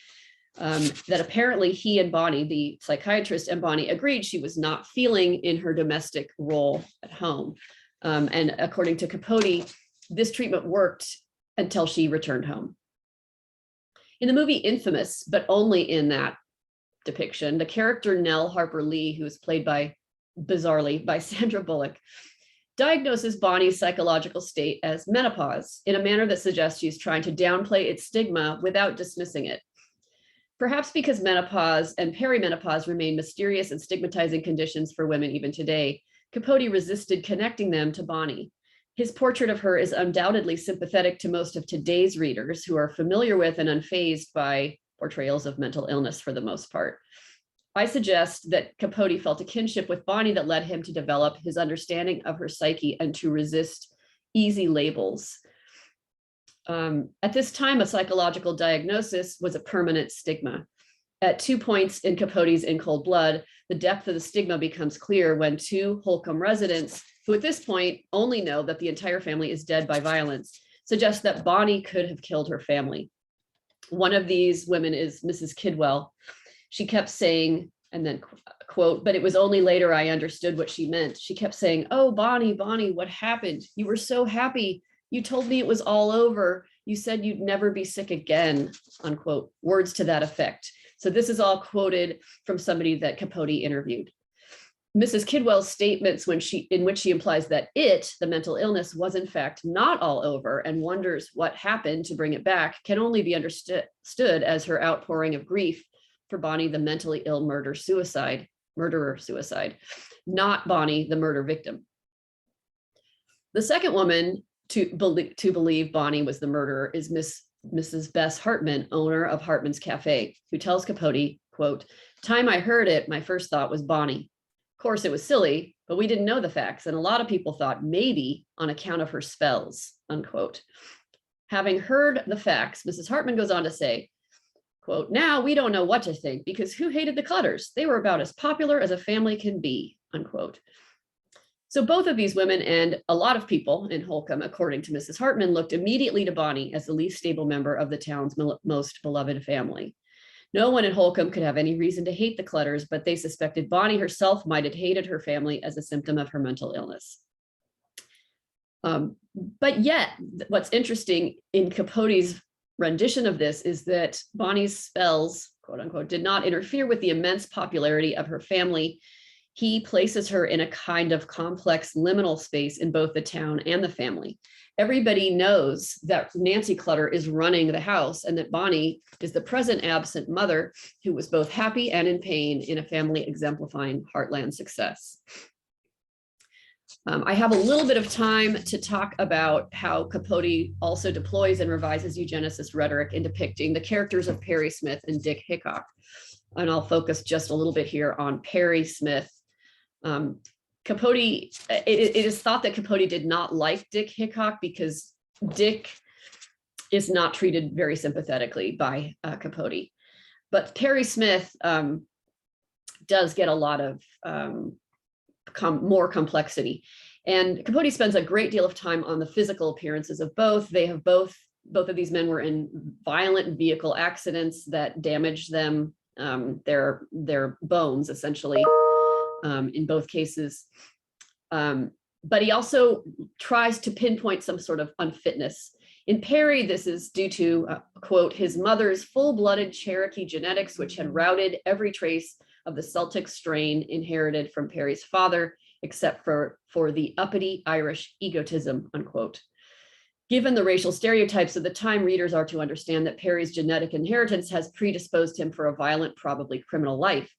That apparently he and Bonnie, the psychiatrist and Bonnie, agreed she was not feeling in her domestic role at home. And according to Capote, this treatment worked until she returned home. In the movie Infamous, but only in that depiction, the character Nell Harper Lee, who is played by, bizarrely, by Sandra Bullock, diagnoses Bonnie's psychological state as menopause in a manner that suggests she's trying to downplay its stigma without dismissing it. Perhaps because menopause and perimenopause remain mysterious and stigmatizing conditions for women even today, Capote resisted connecting them to Bonnie. His portrait of her is undoubtedly sympathetic to most of today's readers who are familiar with and unfazed by portrayals of mental illness for the most part. I suggest that Capote felt a kinship with Bonnie that led him to develop his understanding of her psyche and to resist easy labels. At this time, a psychological diagnosis was a permanent stigma. At 2 points in Capote's In Cold Blood, the depth of the stigma becomes clear when two Holcomb residents, who at this point only know that the entire family is dead by violence, suggest that Bonnie could have killed her family. One of these women is Mrs. Kidwell. She kept saying, and then quote, but it was only later I understood what she meant. She kept saying, oh, Bonnie, Bonnie, what happened? You were so happy. You told me it was all over. You said you'd never be sick again, unquote, words to that effect. So this is all quoted from somebody that Capote interviewed. Mrs. Kidwell's statements in which she implies that the mental illness, was in fact not all over and wonders what happened to bring it back, can only be understood as her outpouring of grief for Bonnie, the mentally ill murderer suicide, not Bonnie, the murder victim. The second woman to believe Bonnie was the murderer is Mrs. Bess Hartman, owner of Hartman's Cafe, who tells Capote, quote, time I heard it, my first thought was Bonnie. Of course, it was silly, but we didn't know the facts, and a lot of people thought maybe on account of her spells, unquote. Having heard the facts, Mrs. Hartman goes on to say, quote, now we don't know what to think because who hated the Clutters? They were about as popular as a family can be, unquote. So both of these women and a lot of people in Holcomb, according to Mrs. Hartman, looked immediately to Bonnie as the least stable member of the town's most beloved family. No one in Holcomb could have any reason to hate the Clutters, but they suspected Bonnie herself might have hated her family as a symptom of her mental illness. But yet, what's interesting in Capote's rendition of this is that Bonnie's spells, quote unquote, did not interfere with the immense popularity of her family. He places her in a kind of complex liminal space in both the town and the family. Everybody knows that Nancy Clutter is running the house and that Bonnie is the present absent mother who was both happy and in pain in a family exemplifying heartland success. I have a little bit of time to talk about how Capote also deploys and revises eugenicist rhetoric in depicting the characters of Perry Smith and Dick Hickok. And I'll focus just a little bit here on Perry Smith. Capote, it is thought that Capote did not like Dick Hickok because Dick is not treated very sympathetically by Capote. But Perry Smith does get a lot of more complexity. And Capote spends a great deal of time on the physical appearances of both. They have both of these men were in violent vehicle accidents that damaged them, their bones essentially. In both cases. But he also tries to pinpoint some sort of unfitness. In Perry, this is due to, quote, his mother's full-blooded Cherokee genetics, which had routed every trace of the Celtic strain inherited from Perry's father, except for the uppity Irish egotism, unquote. Given the racial stereotypes of the time, readers are to understand that Perry's genetic inheritance has predisposed him for a violent, probably criminal life.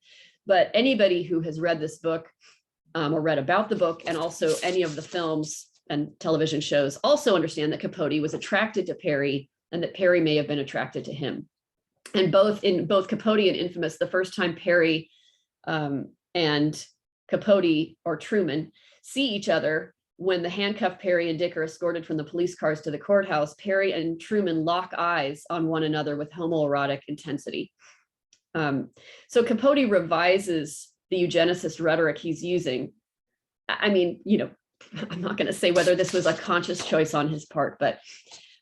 But anybody who has read this book or read about the book and also any of the films and television shows also understand that Capote was attracted to Perry and that Perry may have been attracted to him. And in both Capote and Infamous, the first time Perry and Capote or Truman see each other. When the handcuffed Perry and Dick are escorted from the police cars to the courthouse, Perry and Truman lock eyes on one another with homoerotic intensity. So Capote revises the eugenicist rhetoric he's using. I mean, you know, I'm not going to say whether this was a conscious choice on his part, but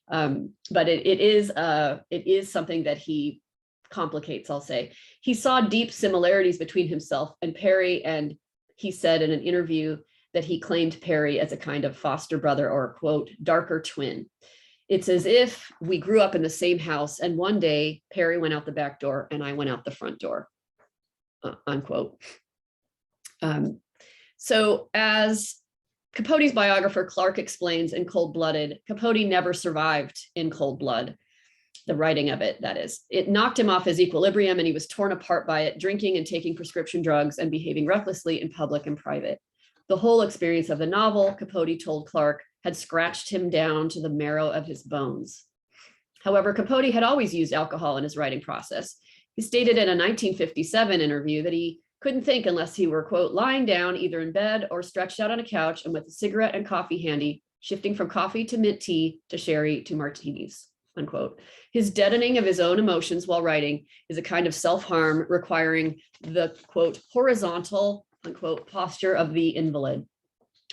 it is something that he complicates, I'll say. He saw deep similarities between himself and Perry, and he said in an interview that he claimed Perry as a kind of foster brother or, quote, darker twin. It's as if we grew up in the same house and one day Perry went out the back door and I went out the front door, unquote. So as Capote's biographer Clark explains in Cold Blooded, Capote never survived in cold blood, the writing of it, that is. It knocked him off his equilibrium and he was torn apart by it, drinking and taking prescription drugs and behaving recklessly in public and private. The whole experience of the novel, Capote told Clark, had scratched him down to the marrow of his bones. However, Capote had always used alcohol in his writing process. He stated in a 1957 interview that he couldn't think unless he were, quote, lying down either in bed or stretched out on a couch and with a cigarette and coffee handy, shifting from coffee to mint tea to sherry to martinis, unquote. His deadening of his own emotions while writing is a kind of self-harm requiring the, quote, horizontal, unquote, posture of the invalid.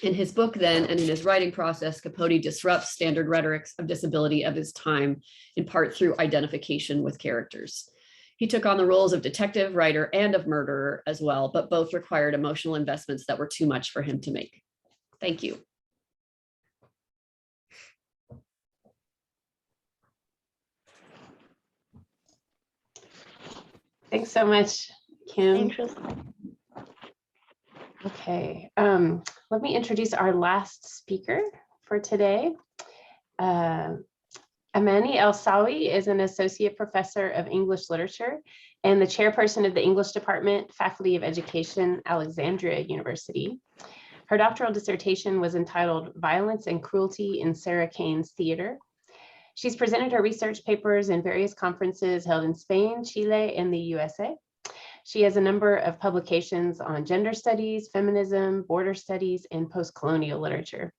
In his book then, and in his writing process, Capote disrupts standard rhetorics of disability of his time, in part through identification with characters. He took on the roles of detective, writer, and of murderer as well, but both required emotional investments that were too much for him to make. Thank you. Thanks so much, Kim. Interesting. Okay, let me introduce our last speaker for today. Amani El-Sawi is an associate professor of English literature and the chairperson of the English department, Faculty of Education, Alexandria University. Her doctoral dissertation was entitled Violence and Cruelty in Sarah Kane's Theater. She's presented her research papers in various conferences held in Spain, Chile, and the USA. She has a number of publications on gender studies, feminism, border studies, and post-colonial literature.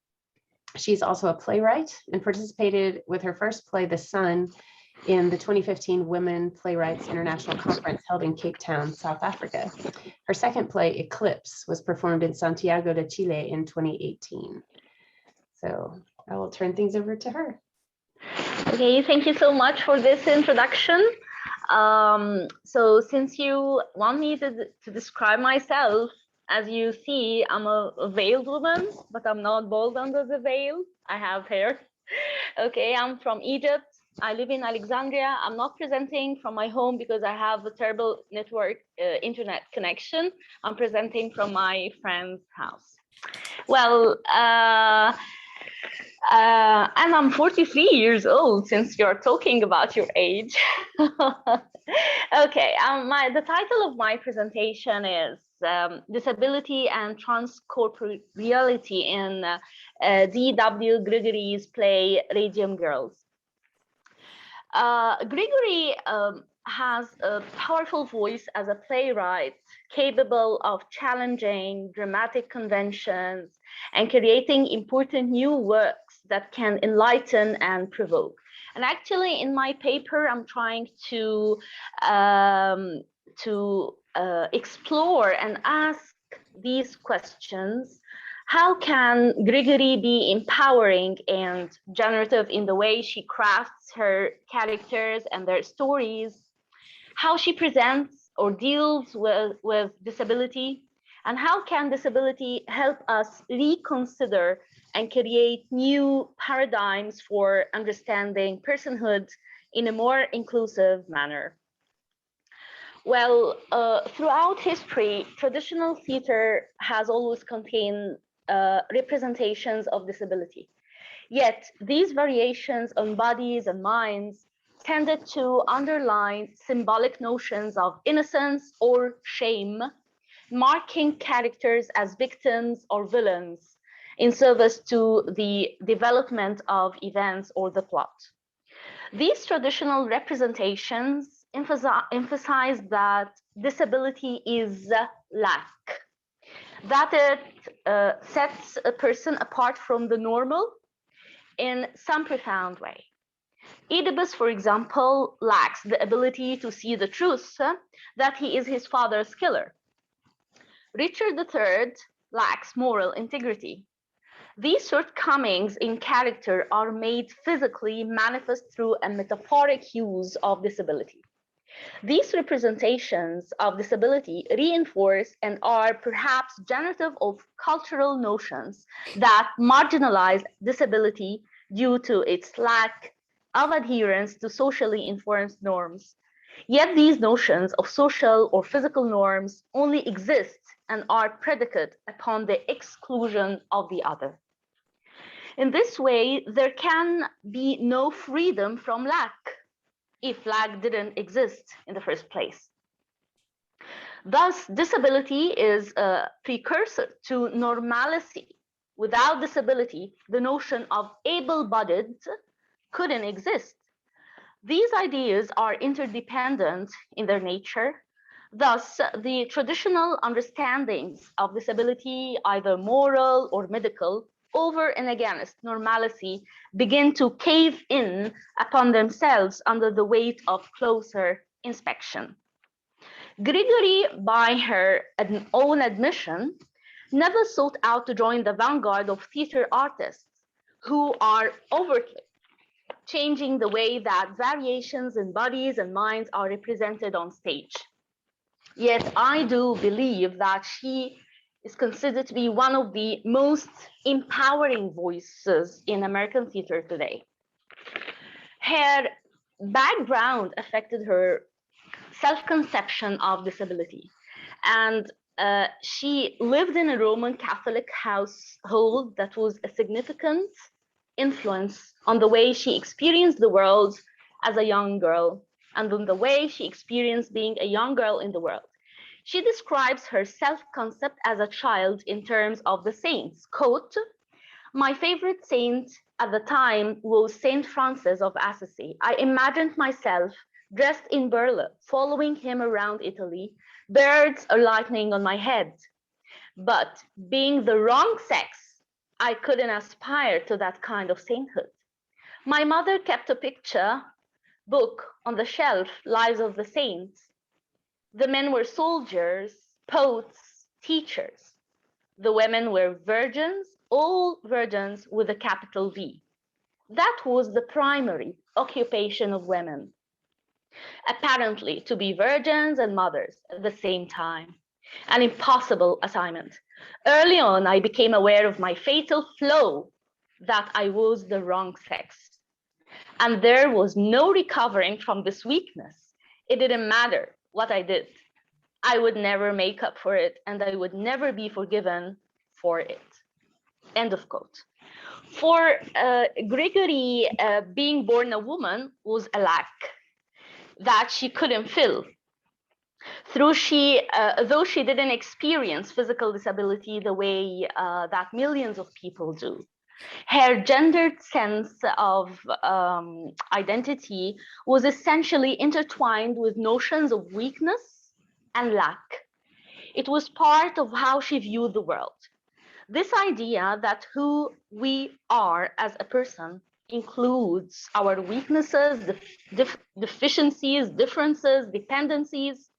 She's also a playwright and participated with her first play, The Sun, in the 2015 Women Playwrights International Conference held in Cape Town, South Africa. Her second play, Eclipse, was performed in Santiago de Chile in 2018. So I will turn things over to her. Okay, thank you so much for this introduction. So since you want me to describe myself, as you see, I'm a veiled woman, but I'm not bald under the veil. I have hair. Okay, I'm from Egypt. I live in Alexandria. I'm not presenting from my home because I have a terrible network internet connection. I'm presenting from my friend's house. Well, and I'm 43 years old, since you're talking about your age. Okay, the title of my presentation is Disability and Transcorporeality in D.W. Gregory's play Radium Girls. Gregory has a powerful voice as a playwright, capable of challenging dramatic conventions and creating important new works that can enlighten and provoke. And actually, in my paper, I'm trying to explore and ask these questions. How can Gregory be empowering and generative in the way she crafts her characters and their stories? How she presents or deals with disability? And how can disability help us reconsider and create new paradigms for understanding personhood in a more inclusive manner? Well, throughout history, traditional theater has always contained representations of disability. Yet these variations on bodies and minds tended to underline symbolic notions of innocence or shame, marking characters as victims or villains in service to the development of events or the plot. These traditional representations emphasize that disability is lack, that it sets a person apart from the normal in some profound way. Oedipus, for example, lacks the ability to see the truth that he is his father's killer. Richard III lacks moral integrity. These shortcomings in character are made physically manifest through a metaphoric use of disability. These representations of disability reinforce and are perhaps generative of cultural notions that marginalize disability due to its lack of adherence to socially informed norms. Yet these notions of social or physical norms only exist and are predicate upon the exclusion of the other. In this way, there can be no freedom from lack if lack didn't exist in the first place. Thus, disability is a precursor to normalcy. Without disability, the notion of able-bodied couldn't exist. These ideas are interdependent in their nature. Thus, the traditional understandings of disability, either moral or medical, over and against normalcy, begin to cave in upon themselves under the weight of closer inspection. Gregory, by her own admission, never sought out to join the vanguard of theater artists who are overtly changing the way that variations in bodies and minds are represented on stage. Yet I do believe that she is considered to be one of the most empowering voices in American theater today. Her background affected her self-conception of disability, and she lived in a Roman Catholic household that was a significant influence on the way she experienced the world as a young girl and on the way she experienced being a young girl in the world. She describes her self-concept as a child in terms of the saints. Quote, "My favorite saint at the time was Saint Francis of Assisi. I imagined myself dressed in burlap, following him around Italy, birds alighting on my head. But being the wrong sex, I couldn't aspire to that kind of sainthood. My mother kept a picture book on the shelf, Lives of the Saints. The men were soldiers, poets, teachers. The women were virgins, all virgins with a capital V. That was the primary occupation of women. Apparently, to be virgins and mothers at the same time. An impossible assignment. Early on, I became aware of my fatal flaw, that I was the wrong sex. And there was no recovering from this weakness. It didn't matter what I did. I would never make up for it, and I would never be forgiven for it." End of quote. For Gregory, being born a woman was a lack that she couldn't fill. Though she didn't experience physical disability the way that millions of people do, her gendered sense of identity was essentially intertwined with notions of weakness and lack. It was part of how she viewed the world. This idea that who we are as a person includes our weaknesses, deficiencies, differences, dependencies,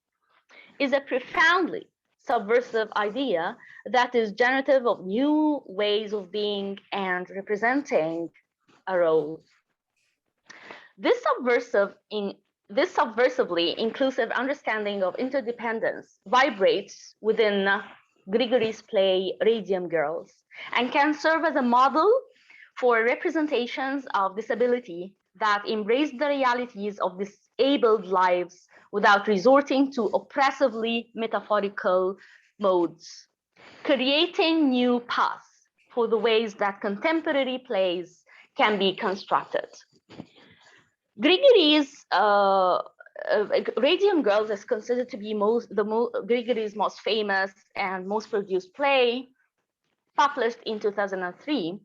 is a profoundly subversive idea that is generative of new ways of being and representing a role. This subversively inclusive understanding of interdependence vibrates within Gregory's play Radium Girls and can serve as a model for representations of disability that embrace the realities of disabled lives without resorting to oppressively metaphorical modes, creating new paths for the ways that contemporary plays can be constructed. Gregory's Radium Girls is considered to be Gregory's most famous and most produced play, published in 2003.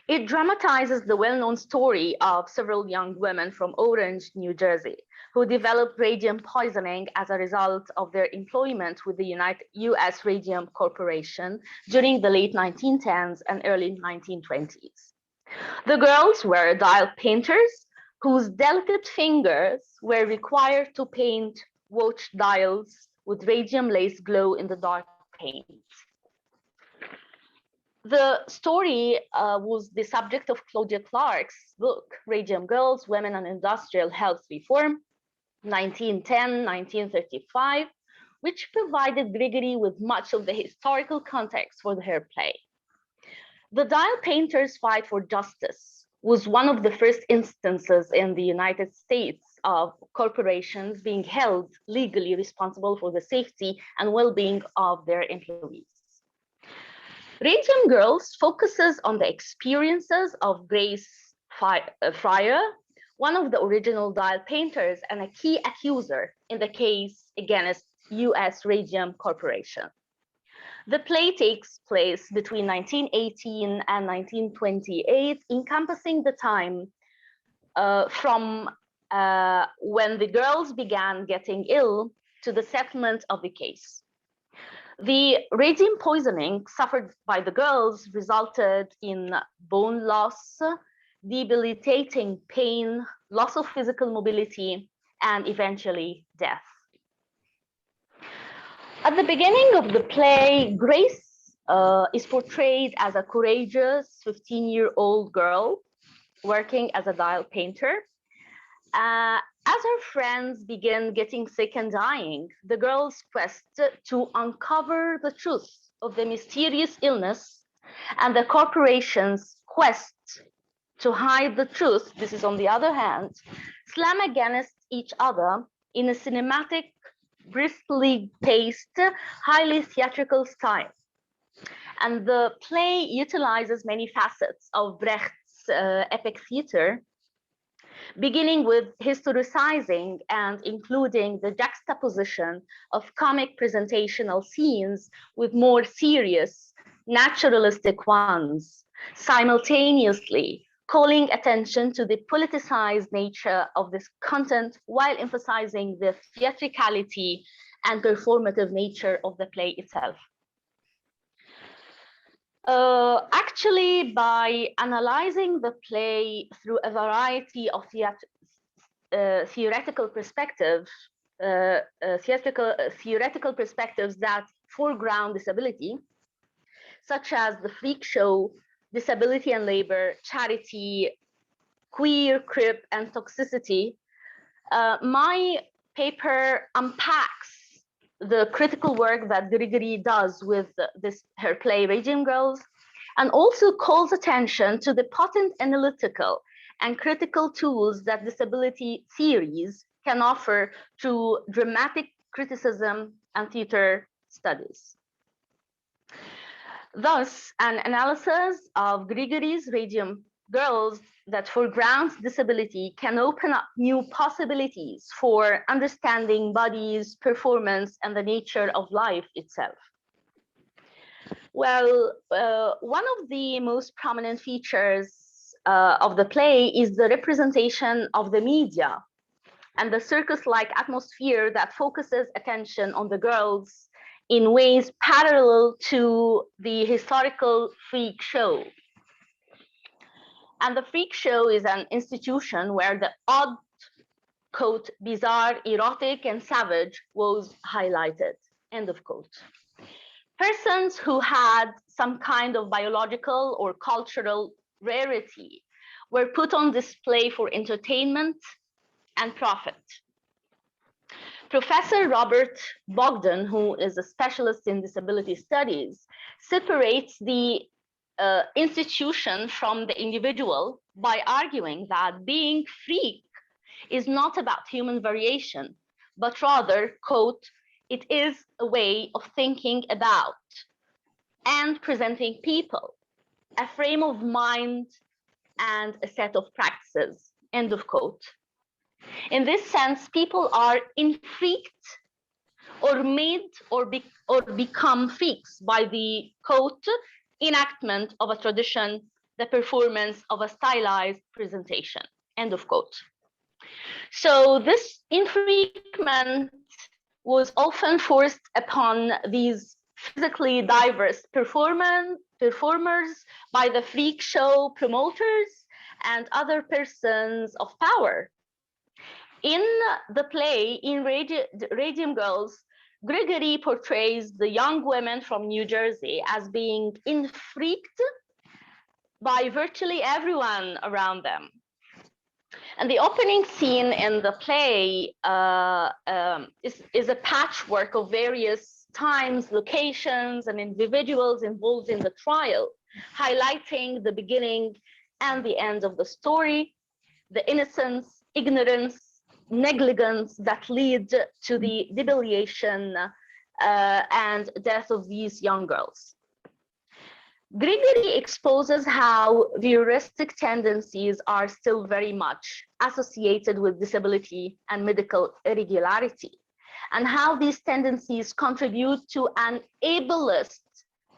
It dramatizes the well-known story of several young women from Orange, New Jersey, who developed radium poisoning as a result of their employment with the US Radium Corporation during the late 1910s and early 1920s. The girls were dial painters whose delicate fingers were required to paint watch dials with radium lace glow in the dark paint. The story was the subject of Claudia Clark's book, Radium Girls, Women and Industrial Health Reform, 1910-1935, which provided Grigory with much of the historical context for her play. The dial painters' fight for justice was one of the first instances in the United States of corporations being held legally responsible for the safety and well-being of their employees. Radium Girls focuses on the experiences of Grace Fryer, one of the original dial painters and a key accuser in the case against US Radium Corporation. The play takes place between 1918 and 1928, encompassing the time from when the girls began getting ill to the settlement of the case. The radium poisoning suffered by the girls resulted in bone loss, debilitating pain, loss of physical mobility, and eventually death. At the beginning of the play, Grace is portrayed as a courageous 15-year-old girl working as a dial painter. As her friends begin getting sick and dying, the girl's quest to uncover the truth of the mysterious illness and the corporation's quest to hide the truth, this is on the other hand, slam against each other in a cinematic, briskly paced, highly theatrical style. And the play utilizes many facets of Brecht's epic theater, beginning with historicizing and including the juxtaposition of comic presentational scenes with more serious, naturalistic ones, simultaneously calling attention to the politicized nature of this content while emphasizing the theatricality and performative nature of the play itself. Actually, by analyzing the play through a variety of theoretical perspectives that foreground disability, such as the freak show, disability and labor, charity, queer, crip, and toxicity, my paper unpacks the critical work that Grigory does with her play Radium Girls, and also calls attention to the potent analytical and critical tools that disability theories can offer to dramatic criticism and theater studies. Thus, an analysis of Grigory's Radium Girls that foregrounds disability can open up new possibilities for understanding bodies, performance, and the nature of life itself. Well, one of the most prominent features of the play is the representation of the media and the circus-like atmosphere that focuses attention on the girls in ways parallel to the historical freak show. And the freak show is an institution where the odd, quote, bizarre, erotic, and savage was highlighted, end of quote. Persons who had some kind of biological or cultural rarity were put on display for entertainment and profit. Professor Robert Bogdan, who is a specialist in disability studies, separates the institution from the individual by arguing that being freak is not about human variation, but rather, quote, it is a way of thinking about and presenting people, a frame of mind and a set of practices, end of quote. In this sense, people are infreaked or made or become freaks by the, quote, enactment of a tradition the performance of a stylized presentation, end of quote. So this infrequent was often forced upon these physically diverse performers by the freak show promoters and other persons of power. In the play, in Radium Girls, Gregory portrays the young women from New Jersey as being infreaked by virtually everyone around them. And the opening scene in the play is a patchwork of various times, locations, and individuals involved in the trial, highlighting the beginning and the end of the story, the innocence, ignorance, negligence that lead to the debellation and death of these young girls. Gregory exposes how voyeuristic tendencies are still very much associated with disability and medical irregularity, and how these tendencies contribute to an ableist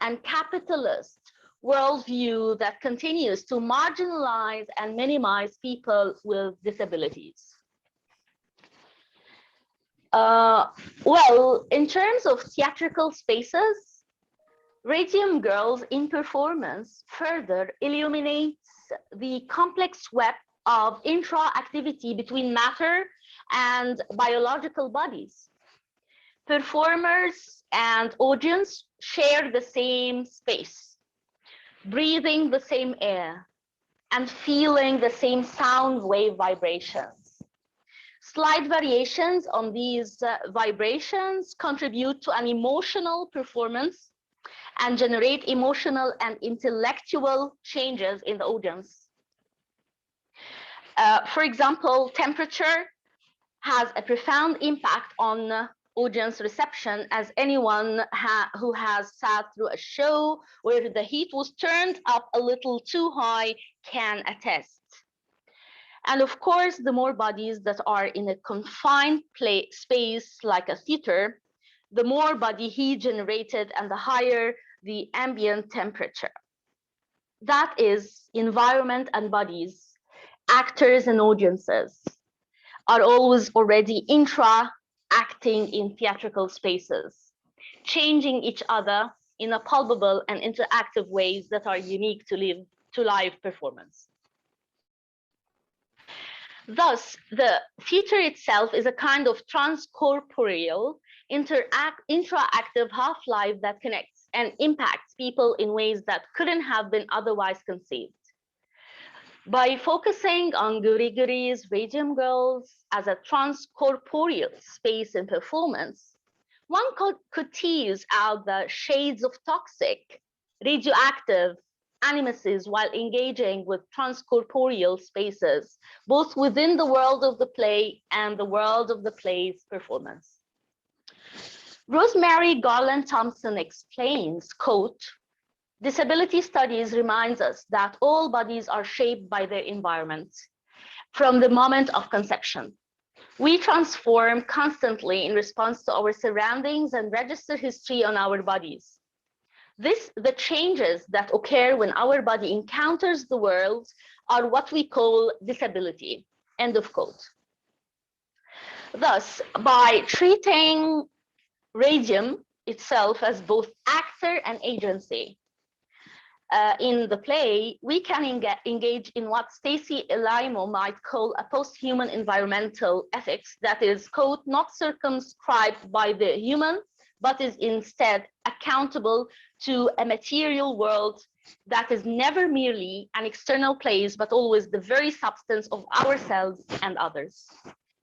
and capitalist worldview that continues to marginalize and minimize people with disabilities. Well, in terms of theatrical spaces, Radium Girls in performance further illuminates the complex web of intra-activity between matter and biological bodies. Performers and audience share the same space, breathing the same air, and feeling the same sound wave vibrations. Slight variations on these vibrations contribute to an emotional performance and generate emotional and intellectual changes in the audience. For example, temperature has a profound impact on audience reception, as anyone who has sat through a show where the heat was turned up a little too high can attest. And of course, the more bodies that are in a confined space like a theater, the more body heat generated and the higher the ambient temperature. That is, environment and bodies, actors and audiences are always already intra-acting in theatrical spaces, changing each other in a palpable and interactive ways that are unique to live performance. Thus, the theater itself is a kind of transcorporeal, intraactive half-life that connects and impacts people in ways that couldn't have been otherwise conceived. By focusing on Gregory's Radium Girls as a transcorporeal space in performance, one could tease out the shades of toxic, radioactive animuses while engaging with transcorporeal spaces, both within the world of the play and the world of the play's performance. Rosemary Garland Thompson explains, quote, "Disability studies reminds us that all bodies are shaped by their environment from the moment of conception. We transform constantly in response to our surroundings and register history on our bodies. The changes that occur when our body encounters the world are what we call disability," end of quote. Thus, by treating Radium itself as both actor and agency, in the play, we can engage in what Stacy Elimo might call a post-human environmental ethics that is, quote, "not circumscribed by the human, but is instead accountable to a material world that is never merely an external place, but always the very substance of ourselves and others,"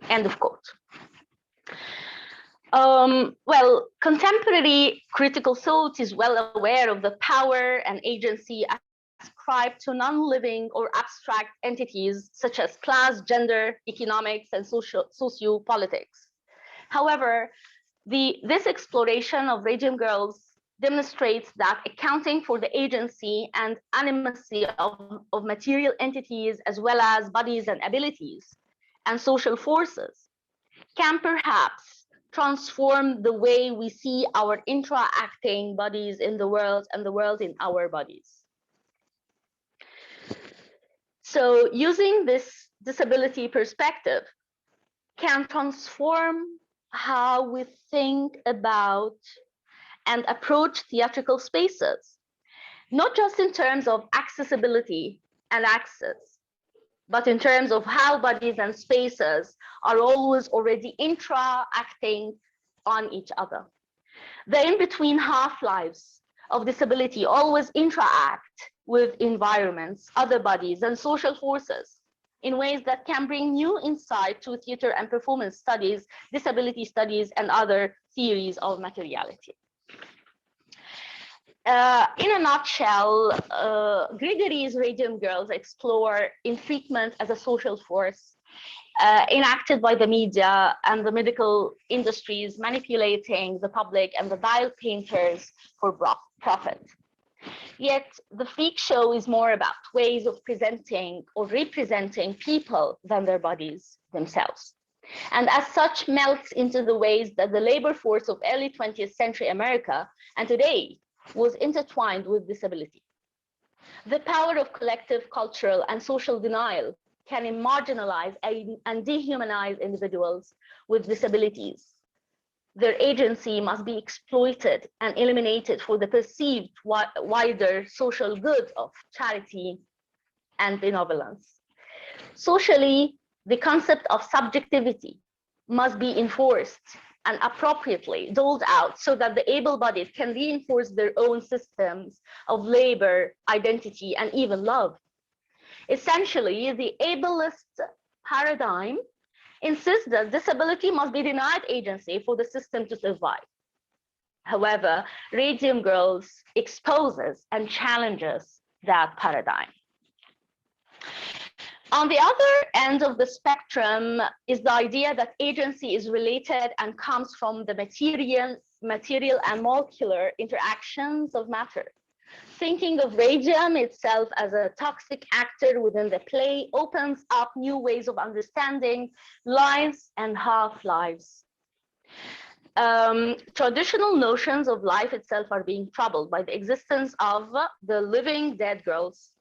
end of quote. Well, contemporary critical thought is well aware of the power and agency ascribed to non-living or abstract entities such as class, gender, economics, and sociopolitics. However, this exploration of Radium Girls demonstrates that accounting for the agency and animacy of material entities, as well as bodies and abilities and social forces, can perhaps transform the way we see our intra-acting bodies in the world and the world in our bodies. So using this disability perspective can transform how we think about and approach theatrical spaces, not just in terms of accessibility and access, but in terms of how bodies and spaces are always already interacting on each other. The in-between half-lives of disability always interact with environments, other bodies, and social forces in ways that can bring new insight to theater and performance studies, disability studies, and other theories of materiality. In a nutshell, Gregory's Radium Girls explore infrequent as a social force enacted by the media and the medical industries manipulating the public and the dial painters for profit. Yet the freak show is more about ways of presenting or representing people than their bodies themselves. And as such melts into the ways that the labor force of early 20th century America and today was intertwined with disability. The power of collective cultural and social denial can marginalize and dehumanize individuals with disabilities. Their agency must be exploited and eliminated for the perceived wider social good of charity and benevolence. Socially, the concept of subjectivity must be enforced and appropriately doled out so that the able-bodied can reinforce their own systems of labor, identity, and even love. Essentially, the ableist paradigm insists that disability must be denied agency for the system to survive. However, Radium Girls exposes and challenges that paradigm. On the other end of the spectrum is the idea that agency is related and comes from the material and molecular interactions of matter. Thinking of radium itself as a toxic actor within the play opens up new ways of understanding lives and half-lives. Traditional notions of life itself are being troubled by the existence of the living dead girls.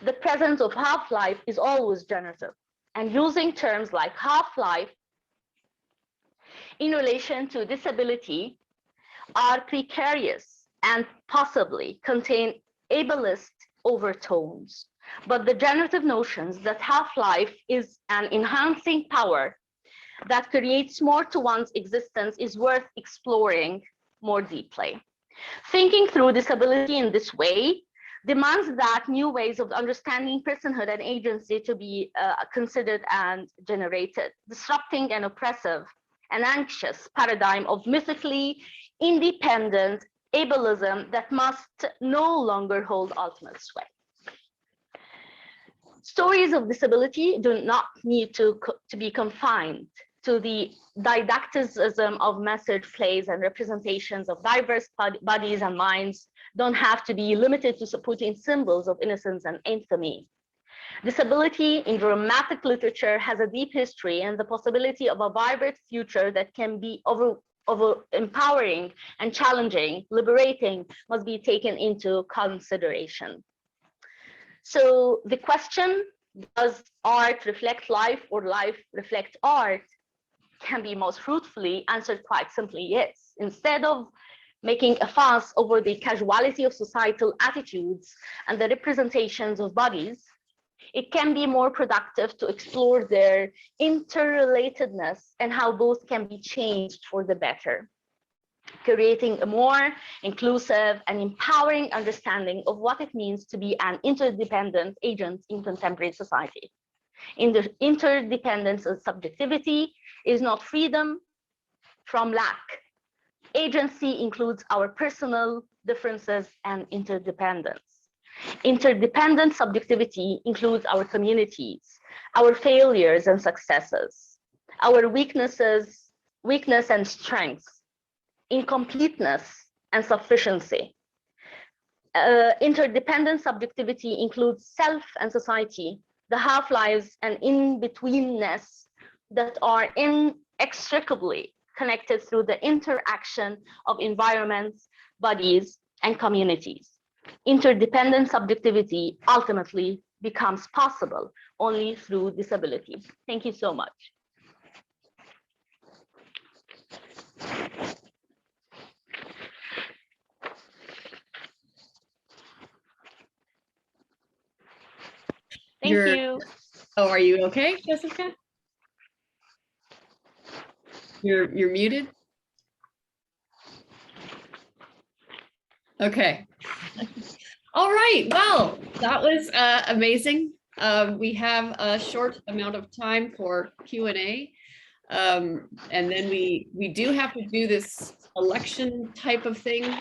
The presence of half-life is always generative, and using terms like half-life in relation to disability are precarious and possibly contain ableist overtones. But the generative notions that half-life is an enhancing power that creates more to one's existence is worth exploring more deeply. Thinking through disability in this way demands that new ways of understanding personhood and agency to be considered and generated, disrupting an oppressive and anxious paradigm of mythically independent ableism that must no longer hold ultimate sway. Stories of disability do not need to be confined to the didacticism of message plays and representations of diverse bodies and minds, don't have to be limited to supporting symbols of innocence and infamy. Disability in dramatic literature has a deep history, and the possibility of a vibrant future that can be empowering and challenging, liberating, must be taken into consideration. So the question, does art reflect life or life reflect art, can be most fruitfully answered quite simply yes. Instead of making a fuss over the casuality of societal attitudes and the representations of bodies, it can be more productive to explore their interrelatedness and how both can be changed for the better, creating a more inclusive and empowering understanding of what it means to be an interdependent agent in contemporary society. In the interdependence of subjectivity is not freedom from lack. Agency includes our personal differences and interdependence. Interdependent subjectivity includes our communities, our failures and successes, our weakness and strengths, incompleteness and sufficiency. Interdependent subjectivity includes self and society, the half-lives and in-betweenness that are inextricably connected through the interaction of environments, bodies, and communities. Interdependent subjectivity ultimately becomes possible only through disability. Thank you so much. Thank you. Oh, are you okay, Jessica? You're muted. Okay. All right. Well, that was amazing. We have a short amount of time for Q&A. And then we do have to do this election type of thing.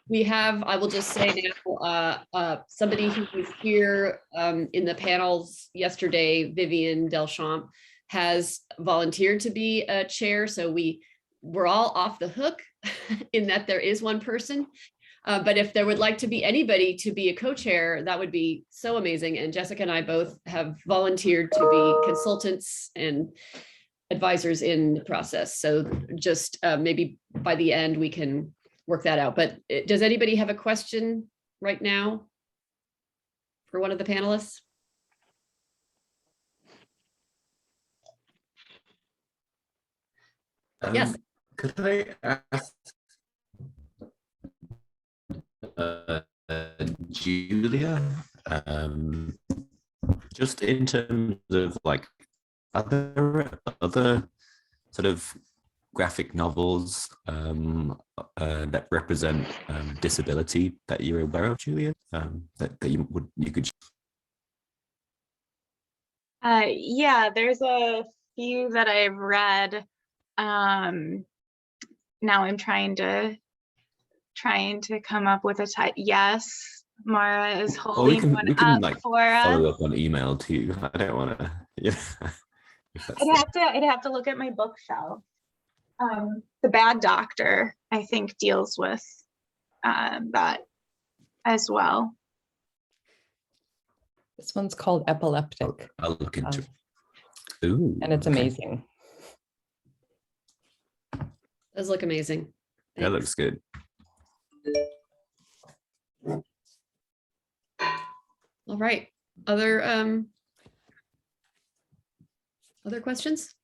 We have, I will just say now, somebody who was here in the panels yesterday, Vivian Delchamps, has volunteered to be a chair. So we're all off the hook in that there is one person. But if there would like to be anybody to be a co-chair, that would be so amazing. And Jessica and I both have volunteered to be consultants and advisors in the process. So just maybe by the end we can work that out. But does anybody have a question right now for one of the panelists? Yes. Could I ask Julia, just in terms of like other sort of graphic novels that represent disability that you're aware of, Julia, that you could. Yeah, there's a few that I've read. Now I'm trying to come up with a title. Yes, Mara is holding one up like for us. Follow up on email too. I don't want to. Yeah. I'd have to look at my bookshelf. The Bad Doctor, I think, deals with that as well. This one's called Epileptic. I'll look into it. Ooh, and it's amazing. Does look amazing. That looks good. All right. Other questions?